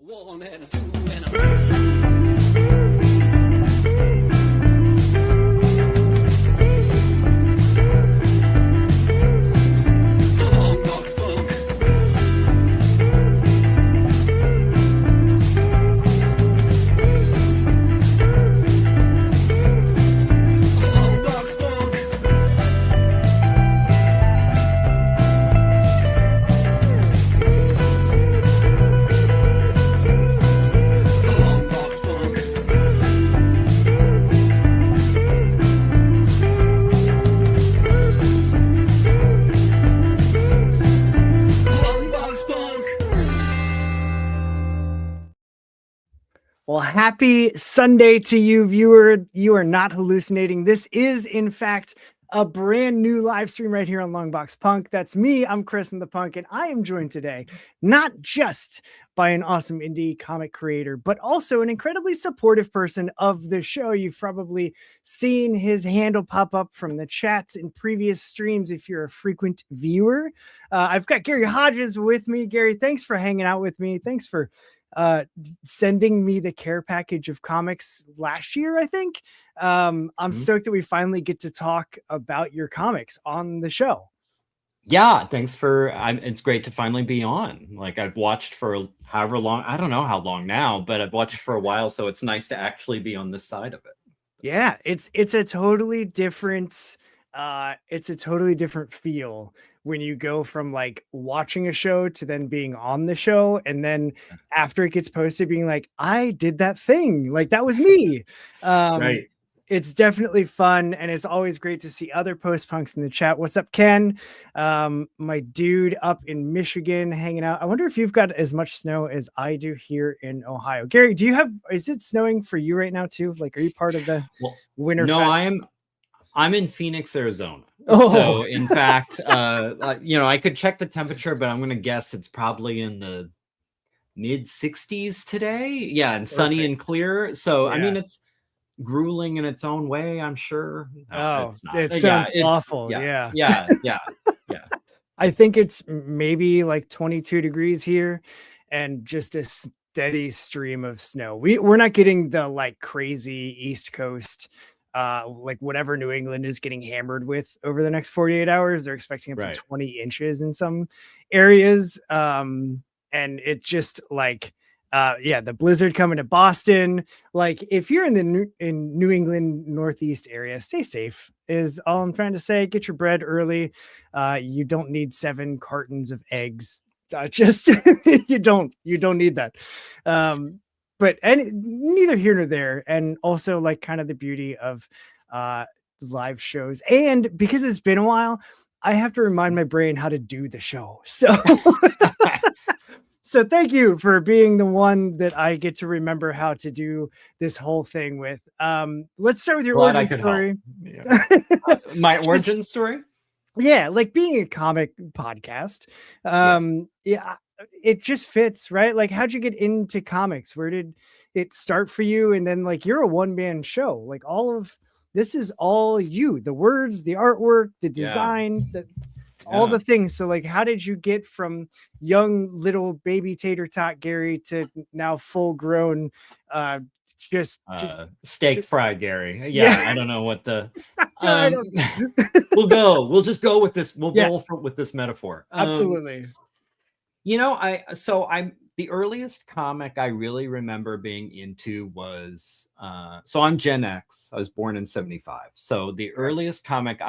One and a two and a long box punk. Long box punk. Long box punk. Long box punk. Well, happy Sunday to you, viewer. You are not hallucinating. This is, in fact, a brand new live stream right here on Longbox Punk. That's me. I'm Chris, I'm the Punk, and I am joined today not just by an awesome indie comic creator, but also an incredibly supportive person of the show. You've probably seen his handle pop up from the chats in previous streams if you're a frequent viewer. I've got Gary Hodges with me. Gary, thanks for hanging out with me. Thanks for sending me the care package of comics last year, I think. I'm stoked that we finally get to talk about your comics on the show. Yeah, thanks for it's great to finally be on. Like, I've watched for however long, I don't know how long now, but I've watched for a while, so it's nice to actually be on this side of it. Yeah, it's a totally different feel when you go from like watching a show to then being on the show, and then after it gets posted being like, I did that thing, like that was me. Right. It's definitely fun, and it's always great to see other post punks in the chat. What's up, Ken? My dude up in Michigan hanging out. I wonder if you've got as much snow as I do here in Ohio. Gary, is it snowing for you right now too? Like, are you part of the winter? No, I'm in Phoenix, Arizona. Oh. So in fact, I could check the temperature, but I'm gonna guess it's probably in the mid 60s today. Yeah, and sunny and clear. So I mean, it's grueling in its own way, I'm sure. No, it's not. It sounds awful. Yeah. I think it's maybe like 22 degrees here and just a steady stream of snow. We're not getting the like crazy East Coast, like whatever New England is getting hammered with over the next 48 hours. They're expecting up to 20 inches in some areas. And it's just like, the blizzard coming to Boston. Like, if you're in the New England Northeast area, stay safe is all I'm trying to say. Get your bread early. You don't need 7 cartons of eggs. Just you don't need that. But neither here nor there. And also, like, kind of the beauty of live shows, and because it's been a while, I have to remind my brain how to do the show. So So thank you for being the one that I get to remember how to do this whole thing with. Let's start with your origin story. Yeah. My origin story? Yeah, like being a comic podcast. Yeah, it just fits, right? Like, how'd you get into comics? Where did it start for you? And then, like, you're a one-man show. Like, all of this is all you. The words, the artwork, the design, all the things. So, like, how did you get from young little baby tater tot Gary to now full grown steak fried Gary? I don't know what the we'll just go with this. We'll roll with this metaphor. Absolutely. I'm the earliest comic I really remember being into was so I'm Gen X. I was born in 75. So the earliest comic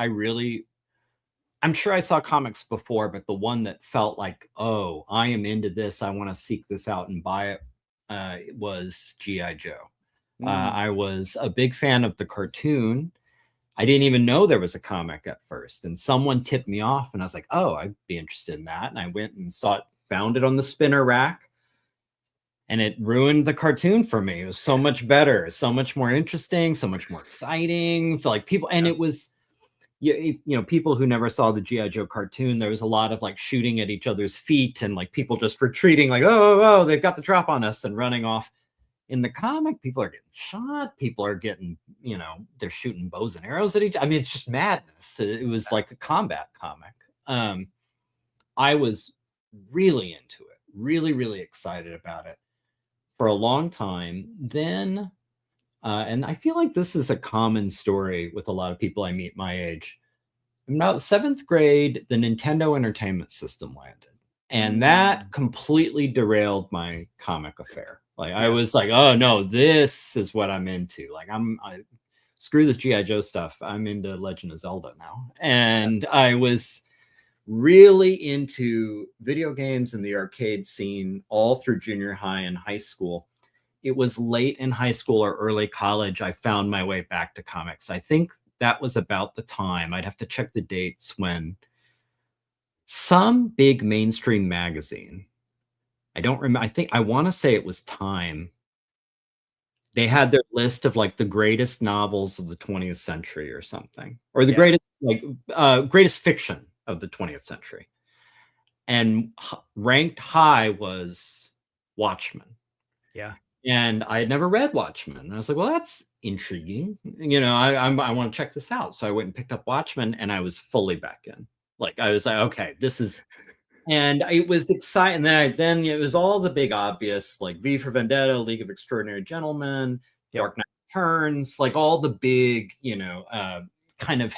I'm sure I saw comics before, but the one that felt like, oh, I am into this, I want to seek this out and buy it, was G.I. Joe. I was a big fan of the cartoon. I didn't even know there was a comic at first. And someone tipped me off, and I was like, oh, I'd be interested in that. And I went and found it on the spinner rack. And it ruined the cartoon for me. It was so much better, so much more interesting, so much more exciting. So, like, people, and it was... people who never saw the G.I. Joe cartoon, there was a lot of like shooting at each other's feet and like people just retreating, like, oh, they've got the drop on us and running off. In the comic, people are getting shot. People are getting, they're shooting bows and arrows at each. I mean, it's just madness. It was like a combat comic. I was really into it, really, really excited about it. for a long time. Then, and I feel like this is a common story with a lot of people I meet my age. In about seventh grade, the Nintendo Entertainment System landed. And that completely derailed my comic affair. Like I Yeah. was like, oh no, this is what I'm into. Like screw this GI Joe stuff. I'm into Legend of Zelda now. And I was really into video games and the arcade scene all through junior high and high school. It was late in high school or early college I found my way back to comics. I think that was about the time, I'd have to check the dates, when some big mainstream magazine, I don't remember, I want to say it was Time, they had their list of like the greatest novels of the 20th century or something, or the greatest fiction of the 20th century. And ranked high was Watchmen. Yeah. And I had never read Watchmen. And I was like, well, that's intriguing. You know, I want to check this out. So I went and picked up Watchmen, and I was fully back in. Like, I was like, okay, this is, and it was exciting. Then it was all the big obvious, like V for Vendetta, League of Extraordinary Gentlemen, Dark Knight Returns, like all the big, you know, kind of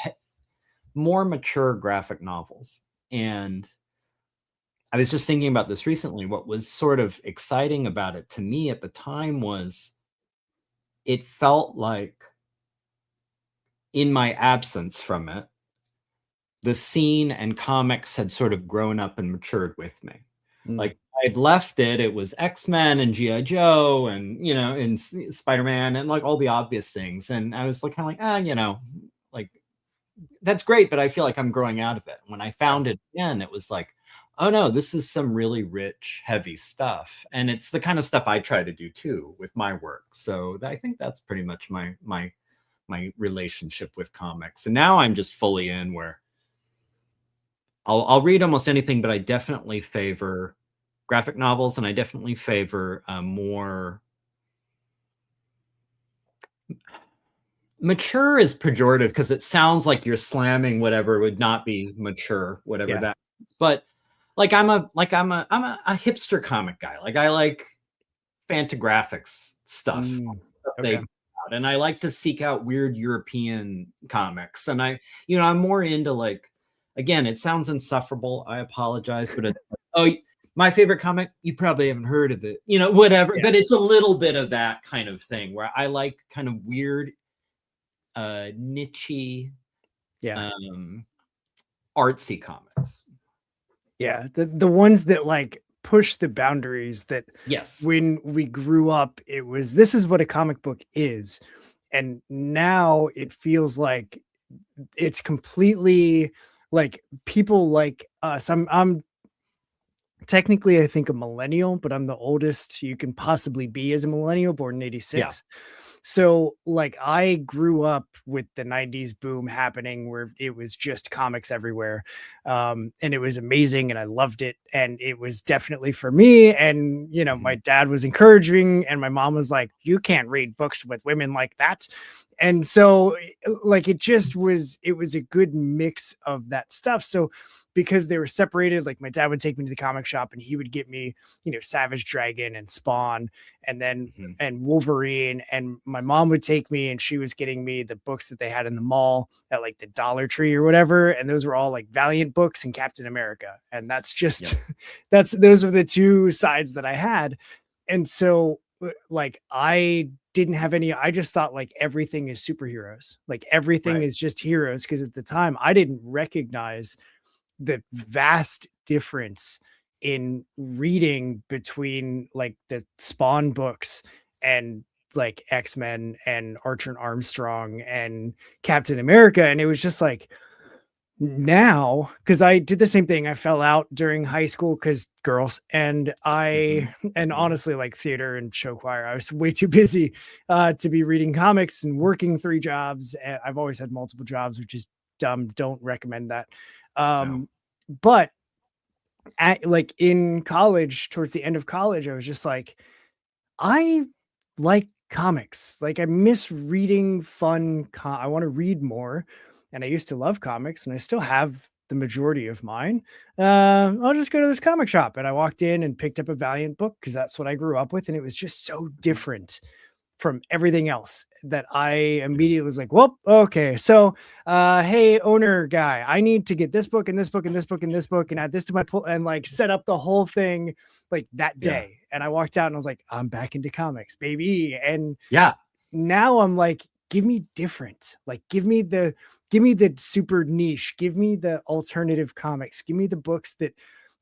more mature graphic novels. And I was just thinking about this recently. What was sort of exciting about it to me at the time was it felt like, in my absence from it, the scene and comics had sort of grown up and matured with me. Like I'd left it, it was X-Men and G.I. Joe and, you know, and Spider-Man and like all the obvious things. And I was like, kind of like, you know, like that's great, but I feel like I'm growing out of it. When I found it again, it was like, oh no, this is some really rich, heavy stuff. And it's the kind of stuff I try to do too with my work. So I think that's pretty much my relationship with comics. And now I'm just fully in, where I'll read almost anything, but I definitely favor graphic novels, and I definitely favor more mature is pejorative because it sounds like you're slamming whatever would not be mature, whatever that is. But like I'm a hipster comic guy. Like I like Fantagraphics stuff. And I like to seek out weird European comics. And I'm more into, like, again, it sounds insufferable. I apologize, but my favorite comic, you probably haven't heard of it, you know, whatever. But it's a little bit of that kind of thing where I like kind of weird, niche-y, artsy comics. Yeah, the ones that like push the boundaries, that when we grew up, it was, this is what a comic book is. And now it feels like it's completely like people like us. I'm technically, I think, a millennial, but I'm the oldest you can possibly be as a millennial, born in 86. So like I grew up with the 90s boom happening, where it was just comics everywhere. And it was amazing and I loved it. And it was definitely for me. And, you know, my dad was encouraging, and my mom was like, you can't read books with women like that. And so like, it was a good mix of that stuff. So because they were separated, like my dad would take me to the comic shop and he would get me, you know, Savage Dragon and Spawn, and then and Wolverine, and my mom would take me and she was getting me the books that they had in the mall at like the Dollar Tree or whatever, and those were all like Valiant books and Captain America. And that's just those are the two sides that I had. And so like I didn't have any, I just thought like everything is superheroes, like everything is just heroes, because at the time I didn't recognize the vast difference in reading between like the Spawn books and like X-Men and Archer and Armstrong and Captain America. And it was just like, now, because I did the same thing, I fell out during high school because girls, and and honestly, like theater and show choir, I was way too busy to be reading comics and working 3 jobs. And I've always had multiple jobs, which is dumb. Don't recommend that. But at like in college, towards the end of college, I was just like, I like comics. Like I miss reading fun. I want to read more. And I used to love comics, and I still have the majority of mine. I'll just go to this comic shop. And I walked in and picked up a Valiant book because that's what I grew up with. And it was just so different from everything else that I immediately was like, well, okay. So, hey, owner guy, I need to get this book and this book and this book and this book and add this to my pull and like set up the whole thing like that day. And I walked out and I was like, I'm back into comics, baby. And now I'm like, give me different, like, give me the super niche, give me the alternative comics, give me the books that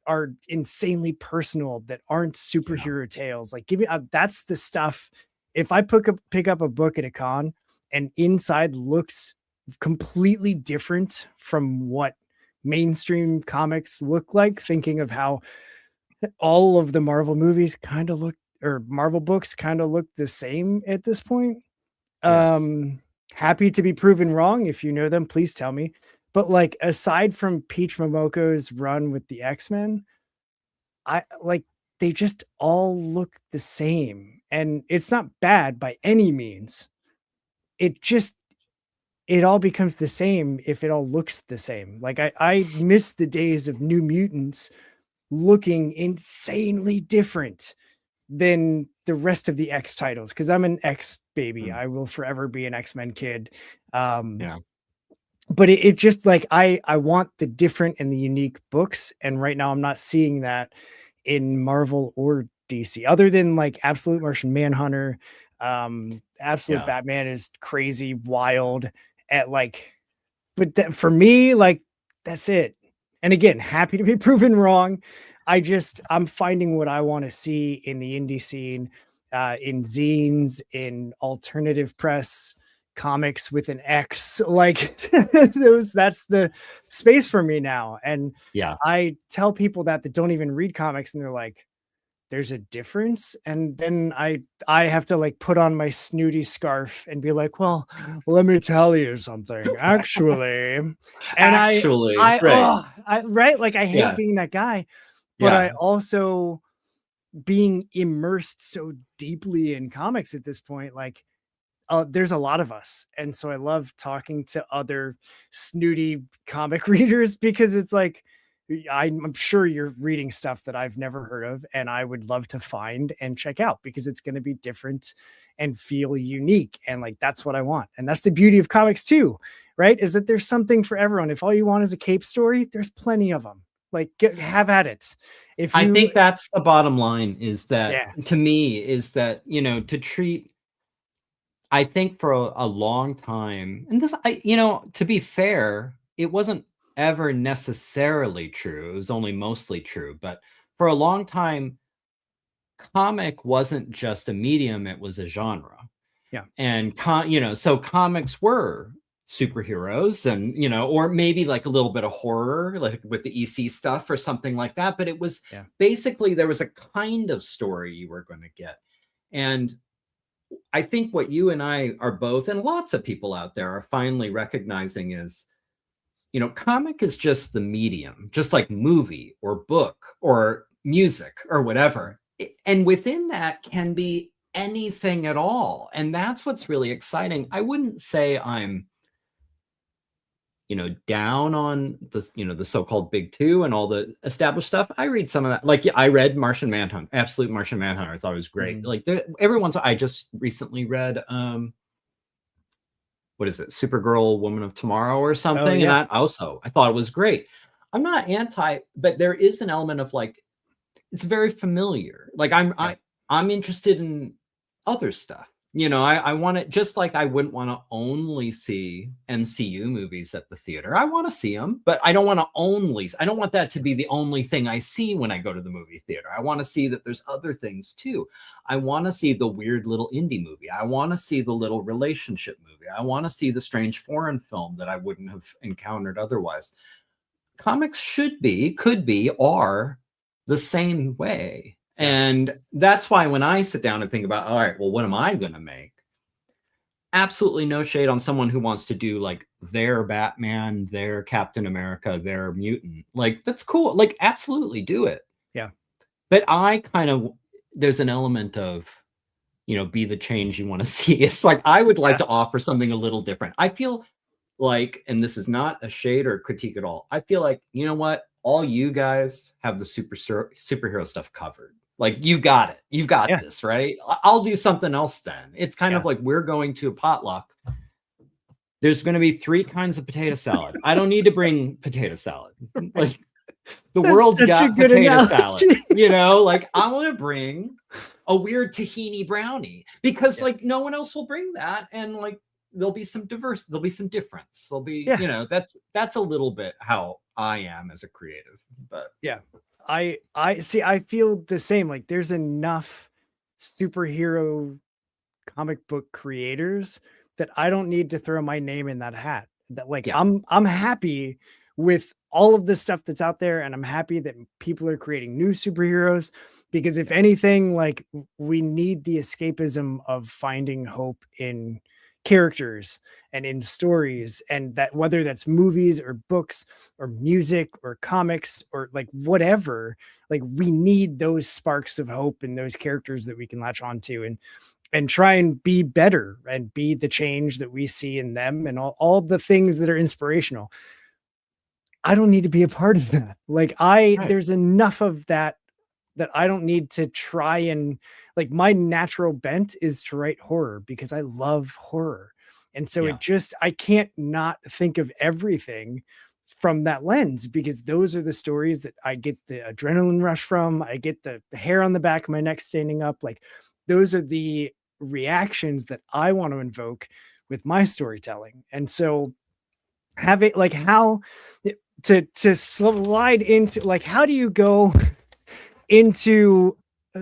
are insanely personal, that aren't superhero tales. Like, give me, that's the stuff. If I pick up a book at a con and inside looks completely different from what mainstream comics look like, thinking of how all of the Marvel movies kind of look, or Marvel books kind of look the same at this point. Happy to be proven wrong. If you know them, please tell me. But like, aside from Peach Momoko's run with the X-Men, I like, they just all look the same. And it's not bad by any means. It all becomes the same if it all looks the same. Like I miss the days of New Mutants looking insanely different than the rest of the X titles, because I'm an X baby. I will forever be an X-Men kid. But it just like, I want the different and the unique books. And right now I'm not seeing that in Marvel or DC, other than like Absolute Martian Manhunter. Absolute Batman is crazy, wild at like, but for me, like, that's it. And again, happy to be proven wrong. I'm finding what I want to see in the indie scene, in zines, in alternative press, comics with an X, like that's the space for me now. And I tell people that don't even read comics, and they're like, there's a difference. And then I have to like put on my snooty scarf and be like, well, let me tell you something, actually. And right. Like, I hate being that guy, but I also, being immersed so deeply in comics at this point, like, there's a lot of us. And so I love talking to other snooty comic readers, because it's like, I'm sure you're reading stuff that I've never heard of, and I would love to find and check out, because it's going to be different and feel unique. And like, that's what I want. And that's the beauty of comics too, right? Is that there's something for everyone. If all you want is a cape story, there's plenty of them. Like, have at it. I think that's the bottom line, is that to me, is that, you know, to treat, I think for a long time, and this, to be fair, it wasn't ever necessarily true. It was only mostly true. But for a long time, comic wasn't just a medium, it was a genre. And so comics were superheroes, and or maybe like a little bit of horror, like with the EC stuff or something like that. But it was basically, there was a kind of story you were going to get. And I think what you and I are both, and lots of people out there are finally recognizing, is, comic is just the medium, just like movie or book or music or whatever. And within that can be anything at all. And that's what's really exciting. I wouldn't say I'm, down on this, the so-called big two and all the established stuff. I read some of that. Like, I read Martian Manhunter, Absolute Martian Manhunter. I thought it was great. Like, I just recently read, what is it? Supergirl, Woman of Tomorrow or something. And I thought it was great. I'm not anti, but there is an element of like, it's very familiar. Like, I'm interested in other stuff. I want it, just like I wouldn't want to only see MCU movies at the theater. I want to see them, but I don't want that to be the only thing I see when I go to the movie theater. I want to see that there's other things too. I want to see the weird little indie movie. I want to see the little relationship movie. I want to see the strange foreign film that I wouldn't have encountered otherwise. Comics could be, are the same way. And that's why when I sit down and think about, all right, well, what am I going to make? Absolutely no shade on someone who wants to do like their Batman, their Captain America, their mutant. Like, that's cool. Like, absolutely do it. Yeah. But there's an element of, be the change you want to see. It's like, I would like to offer something a little different. I feel like, and this is not a shade or critique at all. I feel like, you know what? All you guys have the superhero stuff covered. Like, you've got it. You've got Yeah. this, right? I'll do something else then. It's kind Yeah. of like we're going to a potluck. There's going to be 3 kinds of potato salad. I don't need to bring potato salad. Like, the That's world's such a got good potato salad. analogy. You know, like, I want to bring a weird tahini brownie because Yeah. like no one else will bring that, and like there'll be some difference. There'll be, Yeah. you know, that's a little bit how I am as a creative. But Yeah. I see, I feel the same. Like, there's enough superhero comic book creators that I don't need to throw my name in that hat. That, like, yeah, I'm happy with all of the stuff that's out there, and I'm happy that people are creating new superheroes, because if anything, like, we need the escapism of finding hope in characters and in stories, and that whether that's movies or books or music or comics or like whatever, like, we need those sparks of hope and those characters that we can latch onto and try and be better and be the change that we see in them, and all the things that are inspirational. I don't need to be a part of that. Like, right. there's enough of that that I don't need to try and, like, my natural bent is to write horror because I love horror. And so Yeah, I can't not think of everything from that lens, because those are the stories that I get the adrenaline rush from. I get the hair on the back of my neck standing up. Like, those are the reactions that I want to invoke with my storytelling. And so having, like, how to slide into, like, how do you go into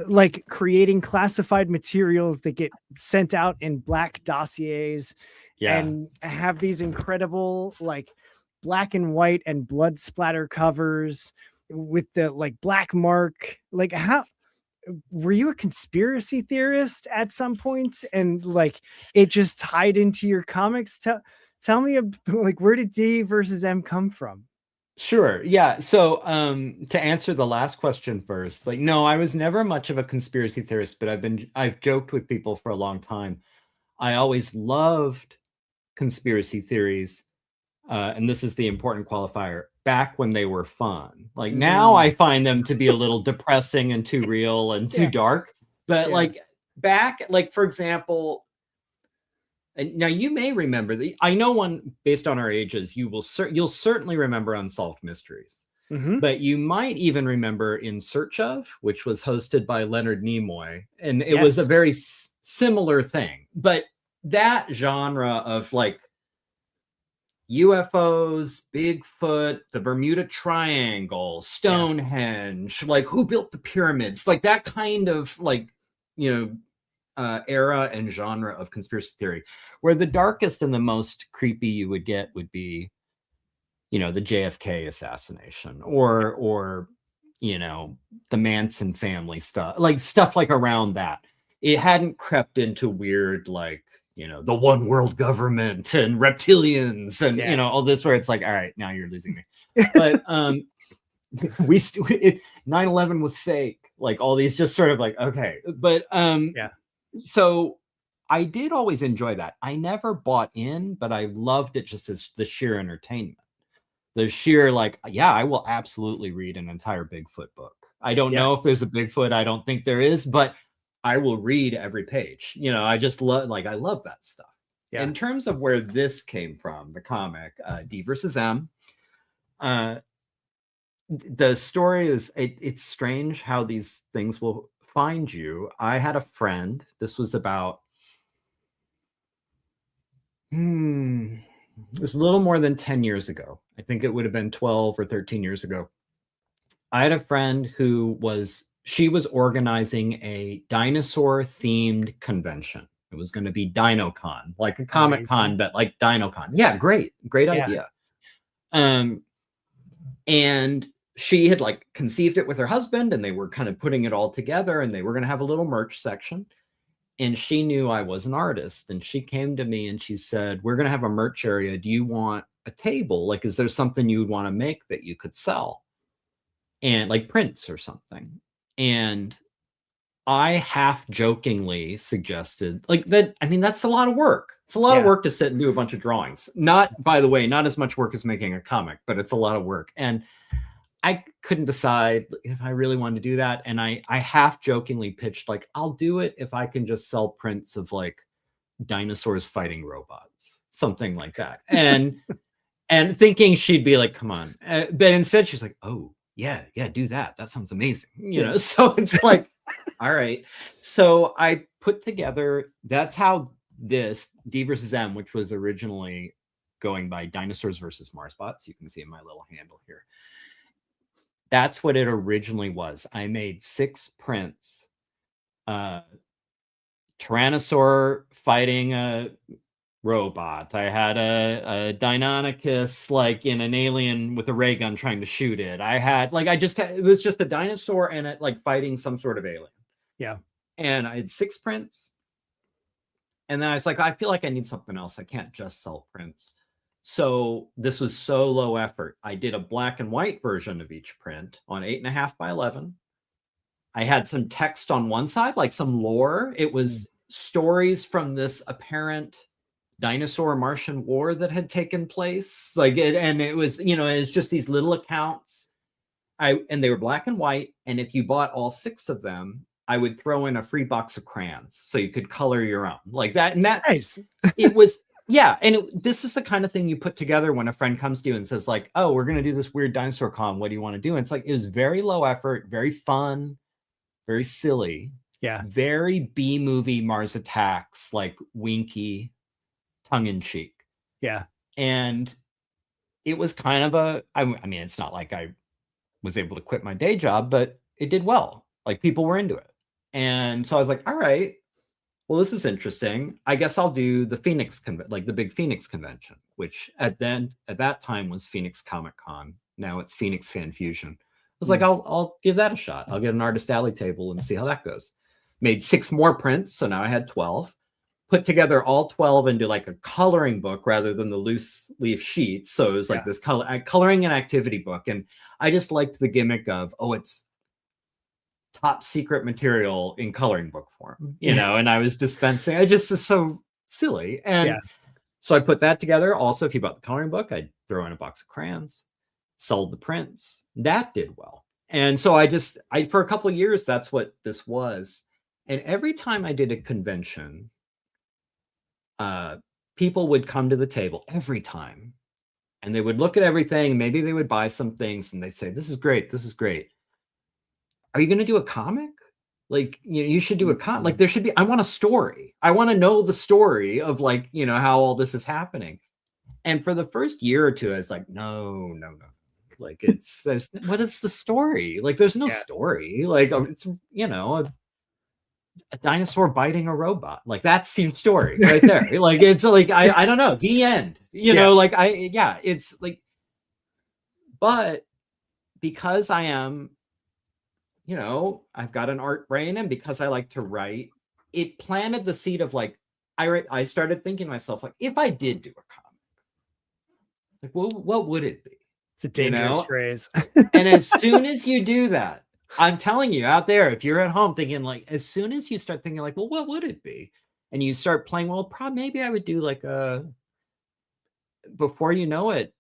like creating classified materials that get sent out in black dossiers yeah. and have these incredible, like, black and white and blood splatter covers with the, like, black mark? Like, how were you a conspiracy theorist at some point, and like it just tied into your comics? Tell me, like, where did DvsM come from? Sure. Yeah. So, to answer the last question first, like, no, I was never much of a conspiracy theorist, but I've joked with people for a long time. I always loved conspiracy theories. And this is the important qualifier, back when they were fun. Like, now I find them to be a little depressing and too real and too Yeah. dark. But Yeah. like back, like, for example, and now you may remember I know one based on our ages, you'll certainly remember Unsolved Mysteries. Mhm. But you might even remember In Search Of, which was hosted by Leonard Nimoy, and it was a Yes. very similar thing. But that genre of like UFOs, Bigfoot, the Bermuda Triangle, Stonehenge, like who built the pyramids, like that kind of, like, you know, era and genre of conspiracy theory, where the darkest and the most creepy you would get would be, you know, the JFK assassination, or you know, the Manson family stuff, like around that. It hadn't crept into weird, like, you know, the one world government and reptilians and, Yeah. you know, all this, where it's like, all right, now you're losing me. But 9/11 was fake, like all these just sort of like, okay. But Yeah. so I did always enjoy that. I never bought in, but I loved it just as the sheer entertainment. The sheer, like, yeah, I will absolutely read an entire Bigfoot book. I don't Yeah. know if there's a Bigfoot. I don't think there is, but I will read every page. You know, I just love, like, I love that stuff. Yeah. In terms of where this came from, the comic, DvsM, the story is, it's strange how these things will find you. I had a friend, this was about, it was a little more than 10 years ago. I think it would have been 12 or 13 years ago. I had a friend who she was organizing a dinosaur themed convention. It was going to be DinoCon, like a Comic Con, Amazing. but like DinoCon. Yeah, great Yeah. idea. And she had like conceived it with her husband, and they were kind of putting it all together, and they were going to have a little merch section. And she knew I was an artist, and she came to me and she said, we're going to have a merch area. Do you want a table? Like, is there something you would want to make that you could sell? And like prints or something. And I half jokingly suggested like that. I mean, that's a lot of work. It's a lot of work to sit and do a bunch of drawings. Not, by the way, not as much work as making a comic, but it's a lot of work. And I couldn't decide if I really wanted to do that. And I half jokingly pitched, like, I'll do it if I can just sell prints of like dinosaurs fighting robots, something like that. And thinking she'd be like, come on. But instead she's like, oh yeah, do that. That sounds amazing. You know, so it's like, all right. So I put together, that's how this DvsM, which was originally going by Dinosaurs versus Marsbots, you can see in my little handle here. That's what it originally was. I made 6 prints. Tyrannosaur fighting a robot. I had a Deinonychus like in an alien with a ray gun trying to shoot it. I had like it was just a dinosaur and it like fighting some sort of alien. Yeah. And I had 6 prints. And then I was like, I feel like I need something else. I can't just sell prints. So this was so low effort. I did a black and white version of each print on 8.5 by 11. I had some text on one side, like some lore. It was stories from this apparent dinosaur Martian war that had taken place. Like and it was, you know, it's just these little accounts. And they were black and white. And if you bought all 6 of them, I would throw in a free box of crayons so you could color your own like that. And that Nice. it was, yeah. And this is the kind of thing you put together when a friend comes to you and says like, oh, we're going to do this weird dinosaur con. What do you want to do? And it's like, it was very low effort, very fun, very silly. Yeah. Very B-movie Mars Attacks, like winky, tongue-in-cheek. Yeah. And it was kind of I mean, it's not like I was able to quit my day job, but it did well. Like people were into it. And so I was like, all right, well, this is interesting. I guess I'll do the Phoenix like the big Phoenix convention, which at that time was Phoenix Comic Con. Now it's Phoenix Fan Fusion. I was like, I'll give that a shot. I'll get an artist alley table and see how that goes. Made 6 more prints, so now I had 12. Put together all 12 into like a coloring book rather than the loose leaf sheets. So it was like this coloring and activity book. And I just liked the gimmick of, oh, it's top secret material in coloring book form, you know, and I was dispensing. I just is so silly. And so I put that together. Also, if you bought the coloring book, I'd throw in a box of crayons, sold the prints. That did well. And so I for a couple of years, that's what this was. And every time I did a convention, people would come to the table every time and they would look at everything. Maybe they would buy some things and they'd say, this is great. This is great. Are you going to do a comic? Like, you should do a comic. Like there should be, I want a story. I want to know the story of like, you know, how all this is happening. And for the first year or two, I was like, no. Like what is the story? Like, there's no story. Like it's, you know, a dinosaur biting a robot. Like that's the story right there. Like, it's like, I don't know, the end, you know, like it's like, but because I am, you know, I've got an art brain and because I like to write, it planted the seed of like, I started thinking to myself, like, if I did do a comic, like, well, what would it be? It's a dangerous phrase. And as soon as you do that, I'm telling you out there, if you're at home thinking like, as soon as you start thinking like, well, what would it be? And you start playing, well, maybe I would do like before you know it,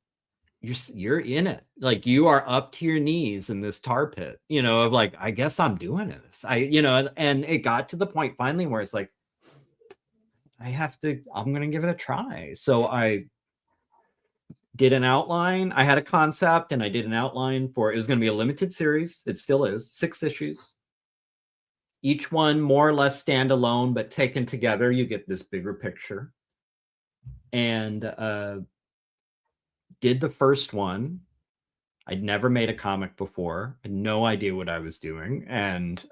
you're in it. Like you are up to your knees in this tar pit, you know, of like, I guess I'm doing this. You know, and it got to the point finally where it's like, I'm going to give it a try. So I did an outline. I had a concept and I did an outline for, it was going to be a limited series. It still is 6 issues. Each one more or less standalone, but taken together, you get this bigger picture. And did the first one. I'd never made a comic before. I had no idea what I was doing. And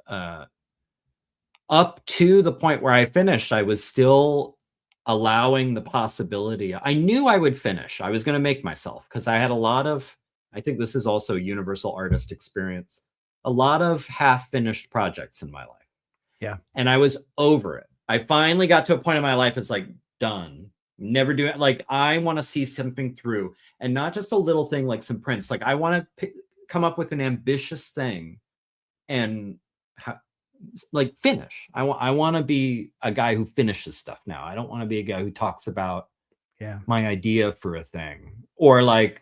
up to the point where I finished, I was still allowing the possibility. I knew I would finish. I was going to make myself because I had a lot of, I think this is also universal artist experience, a lot of half-finished projects in my life. Yeah. And I was over it. I finally got to a point in my life, it's like, done. Never do it. Like, I want to see something through and not just a little thing like some prints. Like, I want to come up with an ambitious thing and like finish. I want to be a guy who finishes stuff now. I don't want to be a guy who talks about my idea for a thing, or like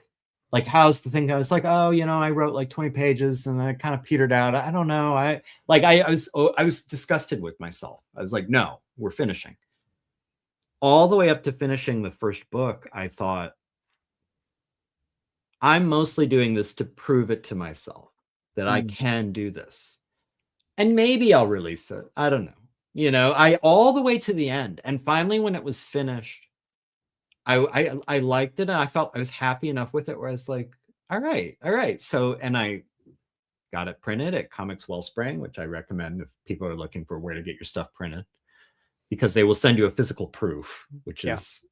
how's the thing. I was like, oh, you know, I wrote like 20 pages and then it kind of petered out. I don't know. I was disgusted with myself. I was like, no, we're finishing. All the way up to finishing the first book, I thought, I'm mostly doing this to prove it to myself that I can do this. And maybe I'll release it. I don't know. You know, I all the way to the end. And finally, when it was finished, I liked it. And I felt I was happy enough with it where I was like, all right. So, and I got it printed at Comics Wellspring, which I recommend if people are looking for where to get your stuff printed, because they will send you a physical proof, which is,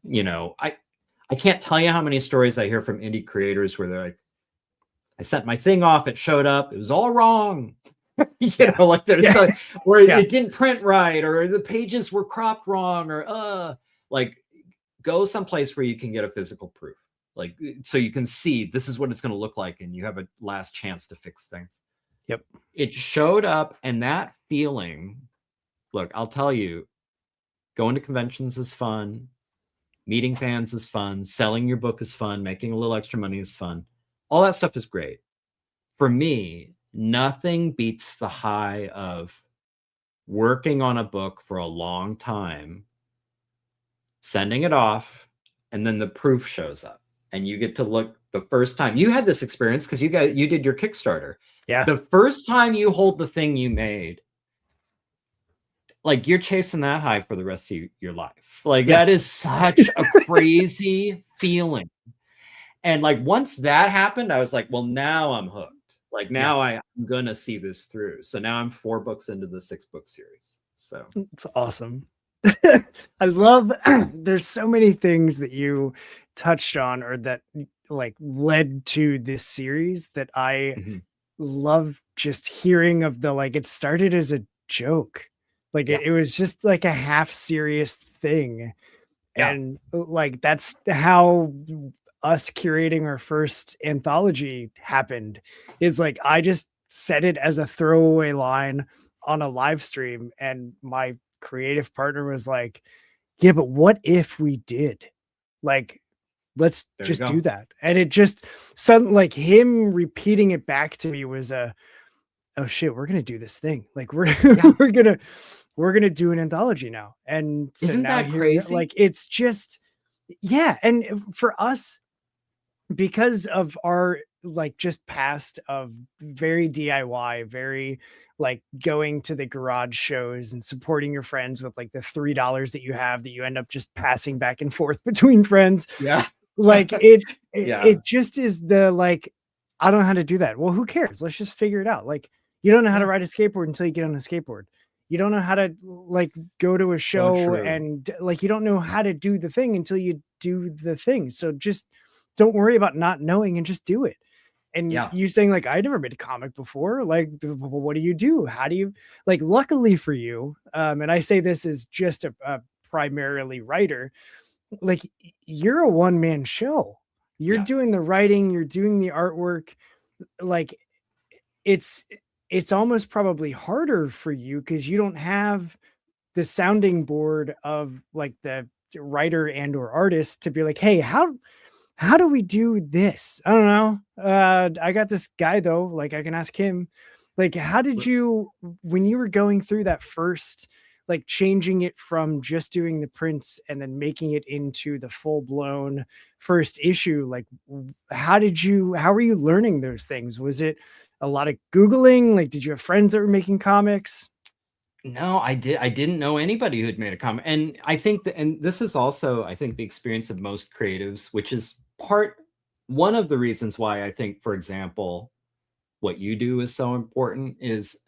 you know, I can't tell you how many stories I hear from indie creators where they're like, I sent my thing off, it showed up, it was all wrong. You know, like there's or it didn't print right, or the pages were cropped wrong, or like go someplace where you can get a physical proof, like so you can see this is what it's going to look like and you have a last chance to fix things. Yep. It showed up, and that feeling, look, I'll tell you, going to conventions is fun, meeting fans is fun, selling your book is fun, making a little extra money is fun. All that stuff is great. For me, nothing beats the high of working on a book for a long time, sending it off, and then the proof shows up and you get to look the first time. You had this experience because you did your Kickstarter. Yeah. The first time you hold the thing you made, like you're chasing that high for the rest of your life. Like that is such a crazy feeling. And like once that happened, I was like, well, now I'm hooked. Like now I'm gonna see this through. So now I'm 4 books into the 6-book series. So it's awesome. I love there's so many things that you touched on or that like led to this series that I love just hearing of. The like it started as a joke. Like it was just like a half serious thing. And like that's how us curating our first anthology happened. Is like I just said it as a throwaway line on a live stream, and my creative partner was like, yeah, but what if we did? Like, let's just do that. And it just something like him repeating it back to me was oh shit, we're gonna do this thing. Like we're gonna do an anthology now. And so isn't now that crazy? Like it's just and for us, because of our like just past of very DIY, very like going to the garage shows and supporting your friends with like the $3 that you have that you end up just passing back and forth between friends. Like it just is the like, I don't know how to do that. Well, who cares? Let's just figure it out. Like you don't know how to ride a skateboard until you get on a skateboard. You don't know how to like go to a show and like, you don't know how to do the thing until you do the thing. So just don't worry about not knowing and just do it. And you saying like, I never made a comic before. Like, what do you do? How do you like, luckily for you. And I say this as just a primarily writer, like you're a one-man show. You're doing the writing, you're doing the artwork. Like it's almost probably harder for you because you don't have the sounding board of like the writer and or artist to be like, hey, how do we do this? I don't know. I got this guy though. Like I can ask him, like, how did you, when you were going through that first, like changing it from just doing the prints and then making it into the full blown first issue? Like, how were you learning those things? Was it a lot of Googling? Like, did you have friends that were making comics? No, I didn't know anybody who had made a comic. And I think that, and this is also, I think the experience of most creatives, which is one of the reasons why I think, for example, what you do is so important is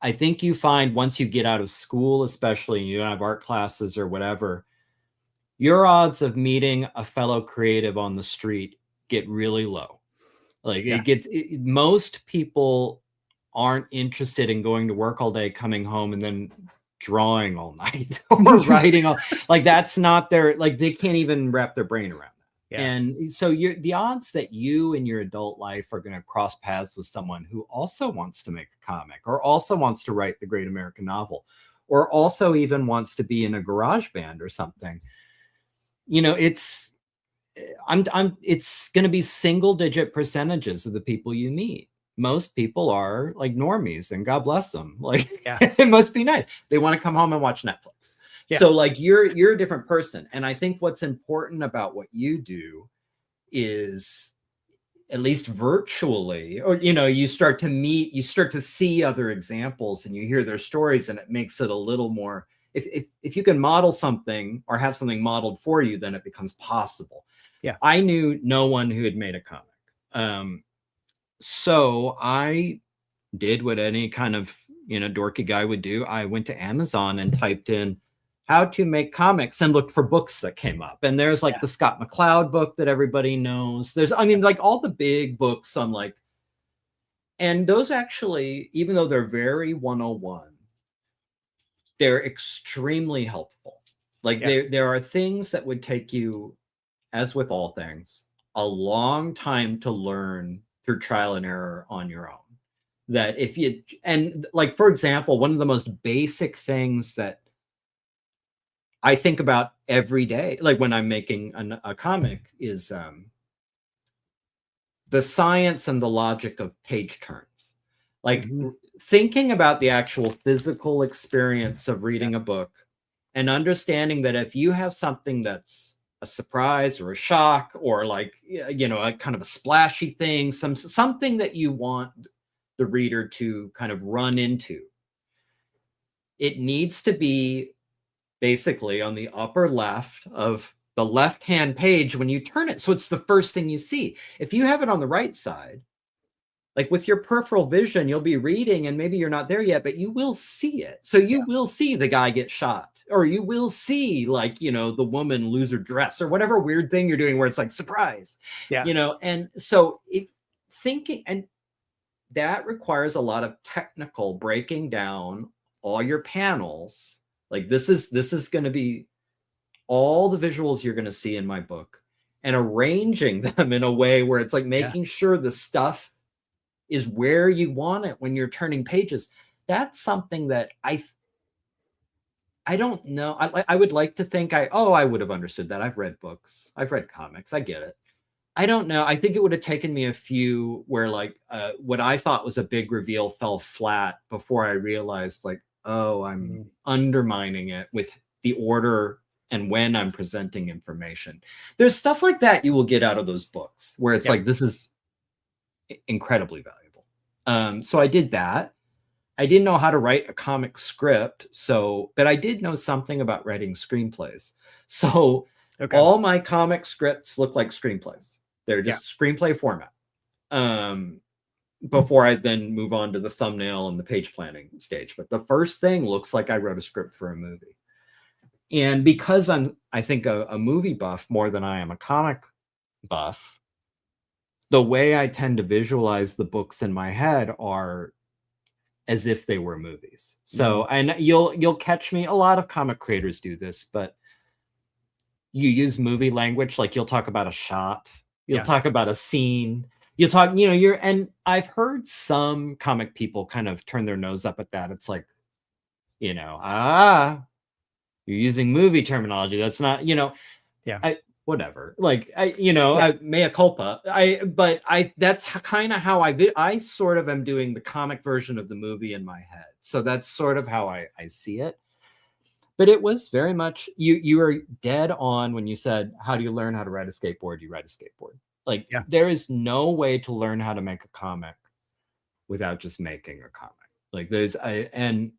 I think you find once you get out of school, especially you don't have art classes or whatever, your odds of meeting a fellow creative on the street get really low. Like most people aren't interested in going to work all day, coming home and then drawing all night or writing all, like that's not their, like they can't even wrap their brain around that. Yeah. And so the odds that you in your adult life are going to cross paths with someone who also wants to make a comic, or also wants to write the great American novel, or also even wants to be in a garage band or something, it's going to be single digit percentages of the people you meet. Most people are like normies, and God bless them. Like, Yeah. it must be nice. They want to come home and watch Netflix. Yeah. So like you're a different person. And I think what's important about what you do is, at least virtually, or you start to see other examples, and you hear their stories, and it makes it a little more, if you can model something or have something modeled for you, then it becomes possible. Yeah. I knew no one who had made a comic. So I did what any kind of dorky guy would do. I went to Amazon and typed in how to make comics and looked for books that came up. And there's like the Scott McCloud book that everybody knows. There's, like all the big books on like, and those actually, even though they're very 101, they're extremely helpful. Like there are things that would take you, as with all things, a long time to learn through trial and error on your own. That if you, and like, for example, one of the most basic things that I think about every day, like when I'm making a comic, is the science and the logic of page turns. Like thinking about the actual physical experience of reading a book, and understanding that if you have something that's a surprise or a shock, or like, a kind of a splashy thing, something that you want the reader to kind of run into, it needs to be basically on the upper left of the left-hand page when you turn it. So it's the first thing you see. If you have it on the right side, like with your peripheral vision, you'll be reading and maybe you're not there yet, but you will see it. So you will see the guy get shot, or you will see like, the woman lose her dress, or whatever weird thing you're doing where it's like, surprise, and so thinking, and that requires a lot of technical breaking down all your panels. Like this is going to be all the visuals you're going to see in my book, and arranging them in a way where it's like making sure the stuff is where you want it when you're turning pages. That's something that I don't know. I would like to think I would have understood that. I've read books. I've read comics. I get it. I don't know. I think it would have taken me a few where like what I thought was a big reveal fell flat before I realized like, oh, I'm undermining it with the order and when I'm presenting information. There's stuff like that you will get out of those books where it's like, this is incredibly valuable. So I did that. I didn't know how to write a comic script, but I did know something about writing screenplays. So all my comic scripts look like screenplays. They're just screenplay format. Before I then move on to the thumbnail and the page planning stage. But the first thing looks like I wrote a script for a movie. And because I think a movie buff more than I am a comic buff, the way I tend to visualize the books in my head are as if they were movies. So, and you'll catch me, a lot of comic creators do this, but you use movie language. Like you'll talk about a shot, you'll talk about a scene, you'll talk, and I've heard some comic people kind of turn their nose up at that. It's like, you're using movie terminology. That's not, whatever. Like, mea culpa. That's kind of how I sort of am doing the comic version of the movie in my head. So that's sort of how I see it. But it was very much, you were dead on when you said, how do you learn how to ride a skateboard? You ride a skateboard. Like, there is no way to learn how to make a comic without just making a comic. Like and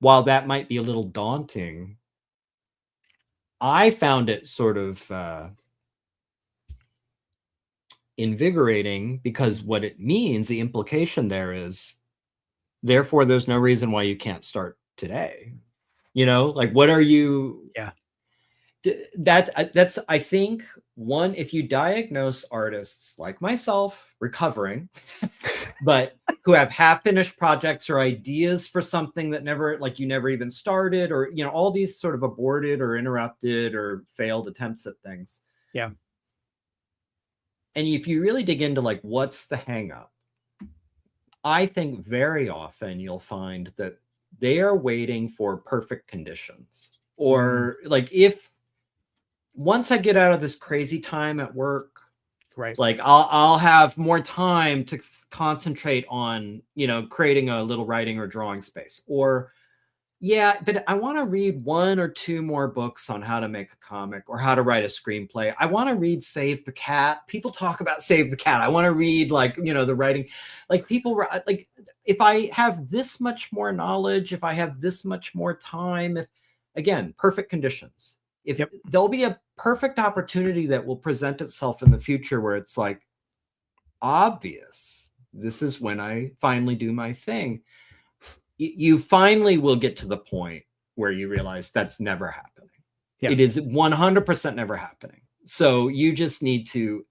while that might be a little daunting, I found it sort of invigorating, because what it means, the implication there is, therefore, there's no reason why you can't start today. Like, what are you? That's I think one, if you diagnose artists like myself, recovering, but who have half-finished projects or ideas for something that you never even started, or all these sort of aborted or interrupted or failed attempts at things. And if you really dig into like what's the hang up, I think very often you'll find that they are waiting for perfect conditions. Or like if once I get out of this crazy time at work, Right. like I'll have more time to concentrate on, you know, creating a little writing or drawing space. Or yeah, but I want to read 1 or 2 more books on how to make a comic or how to write a screenplay. I want to read Save the Cat. People talk about Save the Cat. I want to read, like, you know, the writing. Like people, like if I have this much more knowledge, if I have this much more time, if, again, perfect conditions. If there'll be a perfect opportunity that will present itself in the future where it's like obvious, this is when I finally do my thing. You finally will get to the point where you realize that's never happening. Yeah. It is 100% never happening. So you just need to,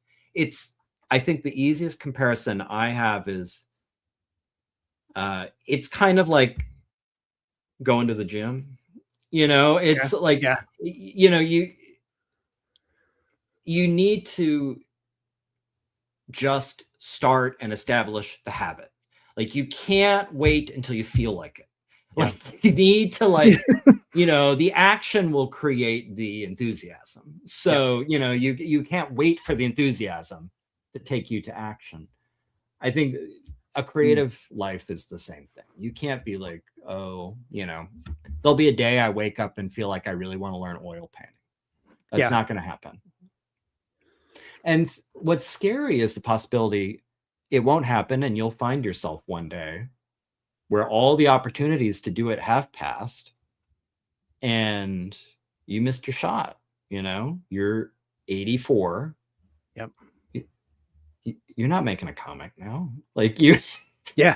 I think the easiest comparison I have is, it's kind of like going to the gym, you know, it's like, you know, you need to just start and establish the habit. Like you can't wait until you feel like it. Like you need to, like, you know, the action will create the enthusiasm. So, you know, you can't wait for the enthusiasm to take you to action. I think a creative life is the same thing. You can't be like, oh, you know, there'll be a day I wake up and feel like I really want to learn oil painting. That's not going to happen. And what's scary is the possibility it won't happen, and you'll find yourself one day where all the opportunities to do it have passed and you missed your shot. You know, you're 84. Yep. You're not making a comic now. Like you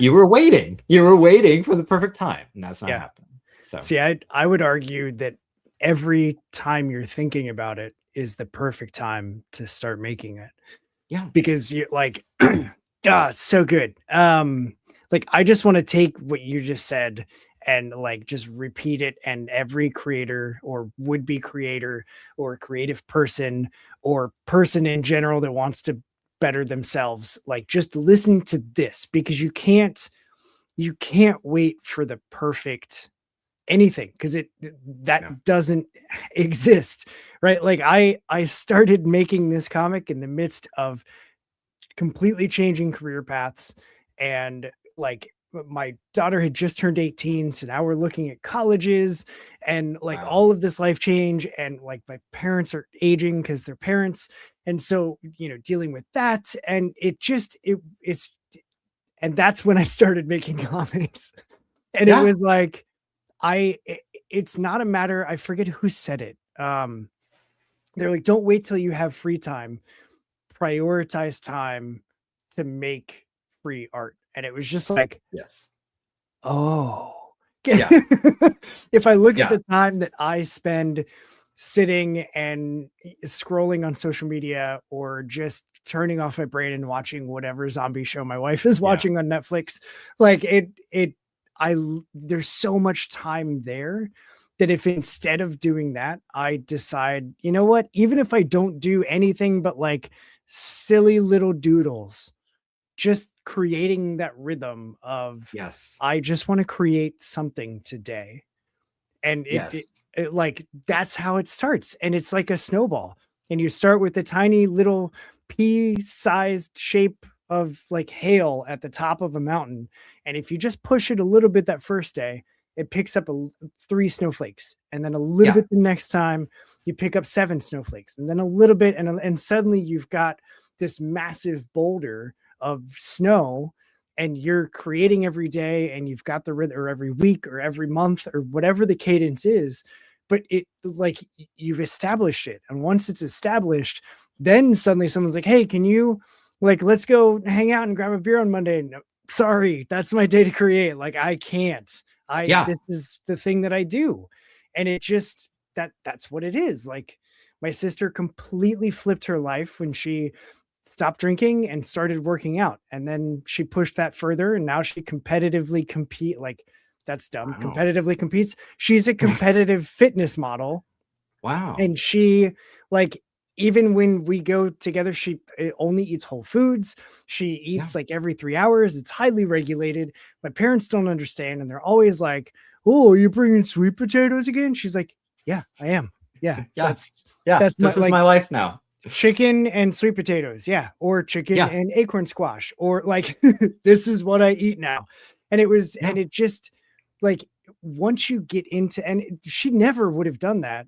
were waiting for the perfect time, and that's not happening. So see, I would argue that every time you're thinking about it is the perfect time to start making it. Yeah. Because you like, it's so good. Like I just want to take what you just said and like just repeat it, and every creator or would-be creator or creative person or person in general that wants to better themselves, like just listen to this, because you can't wait for the perfect anything, because that doesn't exist, right? Like I started making this comic in the midst of completely changing career paths, and like my daughter had just turned 18, so now we're looking at colleges and like all of this life change, and like my parents are aging because they're parents, and so, you know, dealing with that, and and that's when I started making comics. And it was like it's not a matter, I forget who said it. They're like, don't wait till you have free time, prioritize time to make free art. And it was just like, if I look at the time that I spend sitting and scrolling on social media or just turning off my brain and watching whatever zombie show my wife is watching on Netflix, like there's so much time there that if instead of doing that, I decide, you know what, even if I don't do anything but like silly little doodles, just creating that rhythm of, I just want to create something today. And it like, that's how it starts. And it's like a snowball, and you start with a tiny little pea-sized shape of like hail at the top of a mountain. And if you just push it a little bit that first day, it picks up 3 snowflakes. And then a little bit the next time you pick up 7 snowflakes, and then a little bit. And suddenly you've got this massive boulder of snow, and you're creating every day, and you've got the rhythm, or every week or every month or whatever the cadence is, but it like you've established it. And once it's established, then suddenly someone's like, hey, can you like, let's go hang out and grab a beer on Monday. No, sorry, that's my day to create. Like I can't, this is the thing that I do. And it just, that's what it is. Like my sister completely flipped her life when she stopped drinking and started working out. And then she pushed that further, and now she competitively like, that's dumb. Competitively competes. She's a competitive fitness model. Wow. And she like even when we go together, she only eats whole foods. She eats like every 3 hours. It's highly regulated. My parents don't understand. And they're always like, oh, are you bringing sweet potatoes again? She's like, yeah, I am. Yeah. That's this is my life now. Chicken and sweet potatoes. Yeah. Or chicken Yeah. and acorn squash, or like, this is what I eat now. And it was, and it just like, once you get into, and she never would have done that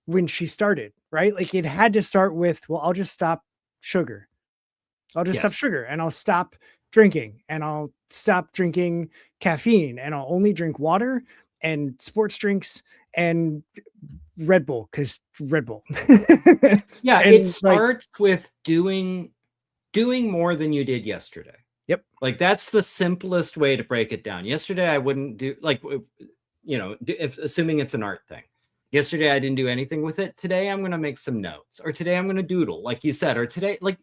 when she started, right? Like it had to start with, well, I'll just stop sugar. I'll just stop sugar, and I'll stop drinking, and I'll stop drinking caffeine, and I'll only drink water and sports drinks and Red Bull, because Red Bull. Yeah, And, it starts with doing more than you did yesterday. Yep. Like that's the simplest way to break it down. Yesterday I wouldn't do, like, you know, if assuming it's an art thing. Yesterday I didn't do anything with it. Today I'm going to make some notes, or today I'm going to doodle, like you said, or today, like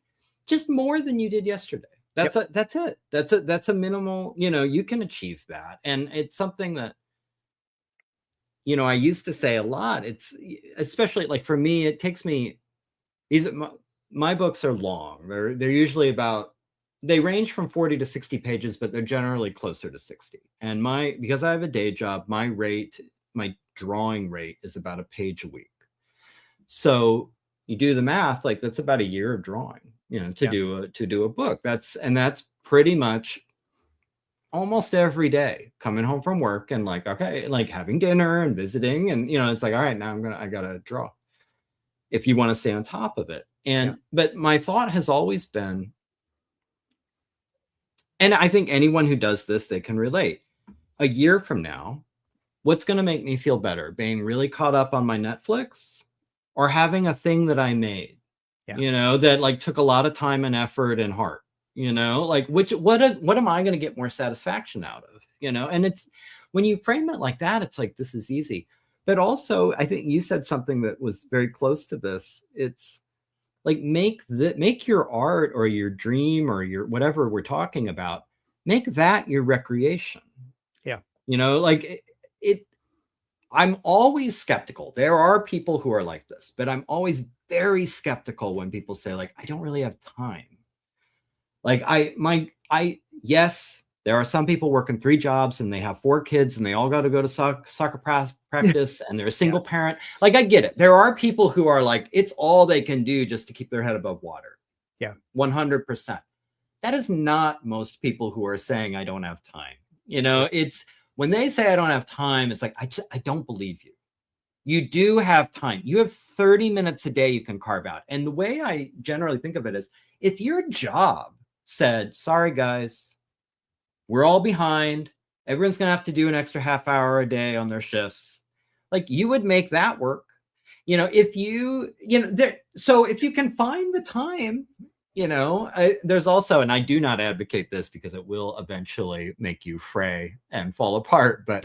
just more than you did yesterday. That's it. That's a minimal, you know, you can achieve that. And it's something that, you know, I used to say a lot. It's especially like for me, it takes me, my books are long. They're usually about, they range from 40 to 60 pages, but they're generally closer to 60. And because I have a day job, my drawing rate is about a page a week. So you do the math, like that's about a year of drawing, you know, to do a book. That's pretty much almost every day, coming home from work and like, okay, like having dinner and visiting, and you know, it's like, all right, now I gotta draw if you want to stay on top of it. And but my thought has always been, and I think anyone who does this, they can relate, a year from now, what's going to make me feel better? Being really caught up on my Netflix, or having a thing that I made, you know, that like took a lot of time and effort and heart, you know, like what am I going to get more satisfaction out of, you know? And it's, when you frame it like that, it's like, this is easy. But also I think you said something that was very close to this. It's like, make your art or your dream or your whatever we're talking about, make that your recreation. Yeah. You know, like I'm always skeptical. There are people who are like this, but I'm always very skeptical when people say like, I don't really have time. Like yes, there are some people working 3 jobs and they have 4 kids and they all got to go to soccer practice and they're a single parent. Like I get it. There are people who are like, it's all they can do just to keep their head above water. Yeah. 100%. That is not most people who are saying, I don't have time. You know, it's, when they say I don't have time, it's like, I don't believe you. You do have time. You have 30 minutes a day you can carve out. And the way I generally think of it is, if your job said, sorry, guys, we're all behind, everyone's going to have to do an extra half hour a day on their shifts, like you would make that work. You know, if so if you can find the time, you know, there's also, and I do not advocate this because it will eventually make you fray and fall apart, but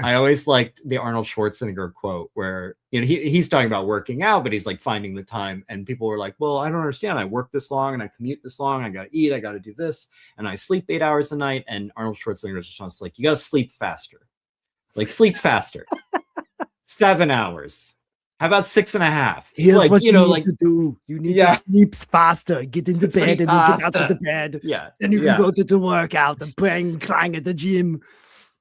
I always liked the Arnold Schwarzenegger quote where, you know, he's talking about working out, but he's like finding the time, and people were like, well, I don't understand. I work this long and I commute this long. I got to eat, I got to do this, and I sleep 8 hours a night. And Arnold Schwarzenegger's response is like, you got to sleep faster, like sleep faster. 7 hours. How about 6.5? Here's like, what you know, need to do. You need to sleep faster. Get into bed and then get out of the bed. Yeah. Then you can go to the workout and bang clang at the gym.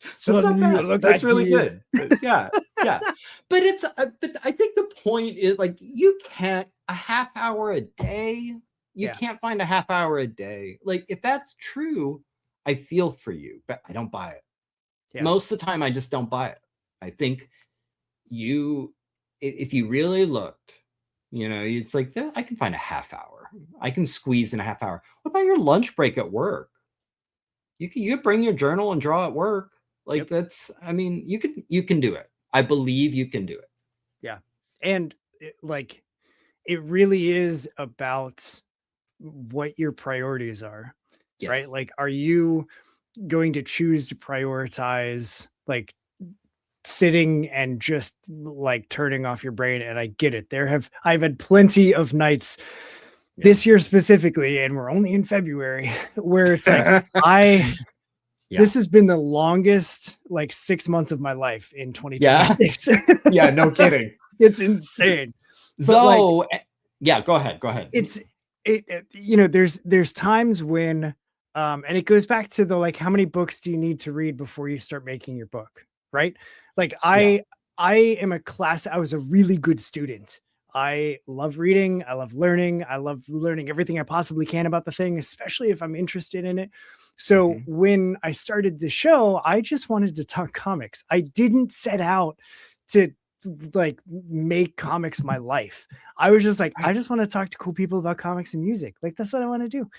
That's not bad. That's really good. Yeah. But it's, but I think the point is like, you can't, a half hour a day, you can't find a half hour a day. Like if that's true, I feel for you, but I don't buy it. Yeah. Most of the time, I just don't buy it. I think if you really looked, you know, it's like, I can find a half hour. I can squeeze in a half hour. What about your lunch break at work? You bring your journal and draw at work. Like that's, I mean, you can do it. I believe you can do it. Yeah. And it really is about what your priorities are, right? Like, are you going to choose to prioritize like sitting and just like turning off your brain? And I get it. I've had plenty of nights this year specifically, and we're only in February, where it's like, this has been the longest like 6 months of my life in 2026. Yeah, no kidding. It's insane. Though, Yeah, go ahead. Go ahead. There's times when and it goes back to the like, how many books do you need to read before you start making your book, right? Like Yeah. I was a really good student. I love reading, I love learning everything I possibly can about the thing, especially if I'm interested in it. So Mhm. when I started the show, I just wanted to talk comics. I didn't set out to like make comics my life. I was just like, I Right. just want to talk to cool people about comics and music. Like that's what I want to do.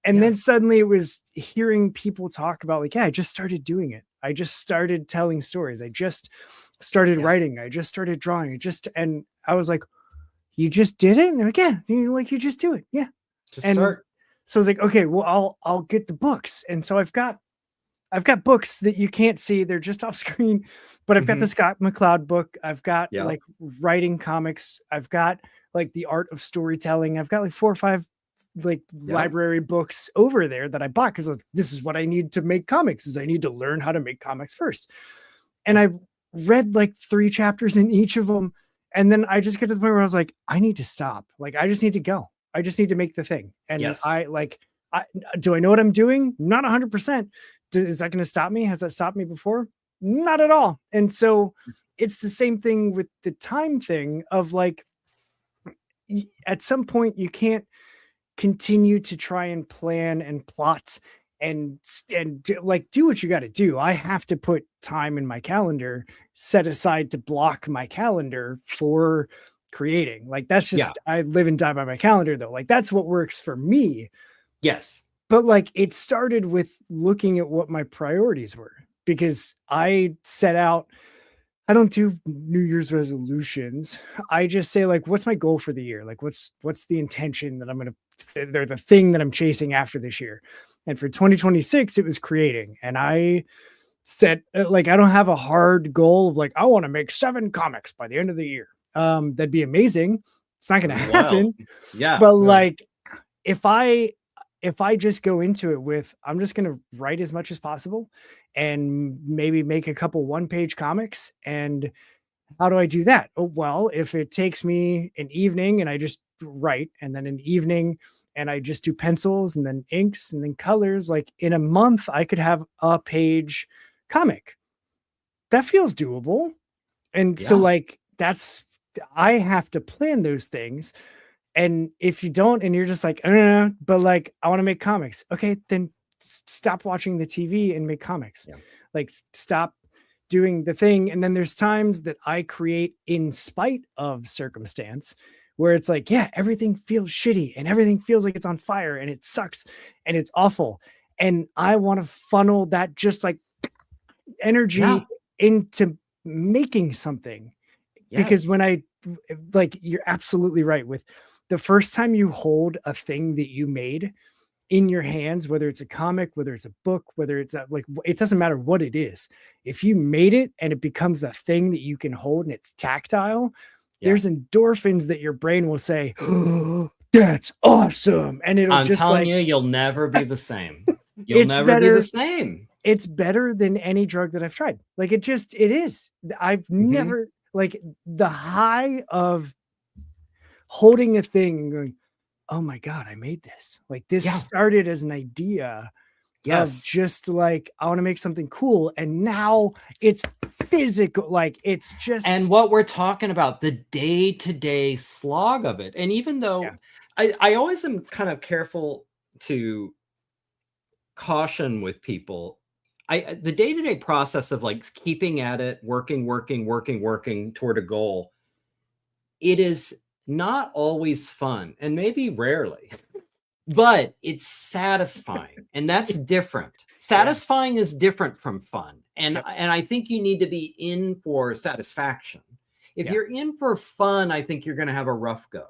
And Yeah. then suddenly it was hearing people talk about like, yeah, I just started doing it. I just started telling stories. I just started Yeah. writing. I just started drawing. And I was like, you just did it? And they're like, yeah, you just do it. Yeah. Just And start. so I was like, okay, well, I'll get the books. And so I've got books that you can't see. They're just off screen, but I've got the Mhm. Scott McCloud book. I've got Yeah. like writing comics. I've got like the art of storytelling. I've got like 4 or 5 like Yeah. library books over there that I bought because this is what I need to make comics is I need to learn how to make comics first. And I read like 3 chapters in each of them. And then I just get to the point where I was like, I need to stop. Like, I just need to go. I just need to make the thing. And Yes. I do I know what I'm doing? Not 100%. Is that going to stop me? Has that stopped me before? Not at all. And so it's the same thing with the time thing of like, at some point you can't continue to try and plan and plot like do what you got to do. I have to put time in my calendar, set aside to block my calendar for creating. Like that's Yeah. just I live and die by my calendar though. Like that's what works for me. Yes. But like it started with looking at what my priorities were because I set out I don't do New Year's resolutions. I just say like, what's my goal for the year? Like, what's the intention that I'm gonna, they're the thing that I'm chasing after this year. And for 2026, it was creating. And I said, like, I don't have a hard goal of like, I want to make 7 comics by the end of the year. That'd be amazing. It's not gonna That'd be wild. happen. Yeah. But No. like, if I just go into it with I'm just going to write as much as possible and maybe make a couple one-page comics. And how do I do that? Oh, well, if it takes me an evening and I just write and then an evening and I just do pencils and then inks and then colors, like in a month I could have a page comic. That feels doable. And so Yeah. like I have to plan those things. And if you don't, and you're just like, I don't know, but like, I want to make comics. Okay, then stop watching the TV and make comics. Yeah. Like, stop doing the thing. And then there's times that I create in spite of circumstance where it's like, yeah, everything feels shitty and everything feels like it's on fire and it sucks and it's awful. And I want to funnel that just like Yeah. energy into making something because Yes. when I like, you're absolutely right with the first time you hold a thing that you made in your hands, whether it's a comic, whether it's a book, whether it's like, it doesn't matter what it is. If you made it and it becomes a thing that you can hold and it's tactile, Yeah. there's endorphins that your brain will say, oh, that's awesome. And it'll I'm just telling like, you, you'll never be the same. You'll it's never be the better. same. It's better than any drug that I've tried. Like it is. I've never like the high of holding a thing and going, oh my God, I made this. Like this Yeah. started as an idea of Yes. just like, I want to make something cool. And now it's physical. Like it's just, And what we're talking about, the day-to-day slog of it. And even though Yeah. I always am kind of careful to caution with people, the day-to-day process of like keeping at it, working toward a goal, it is not always fun and maybe rarely, but it's satisfying. And that's different. Satisfying is different from fun. And Yep. and I think you need to be in for satisfaction. If Yeah. you're in for fun, I think you're going to have a rough go.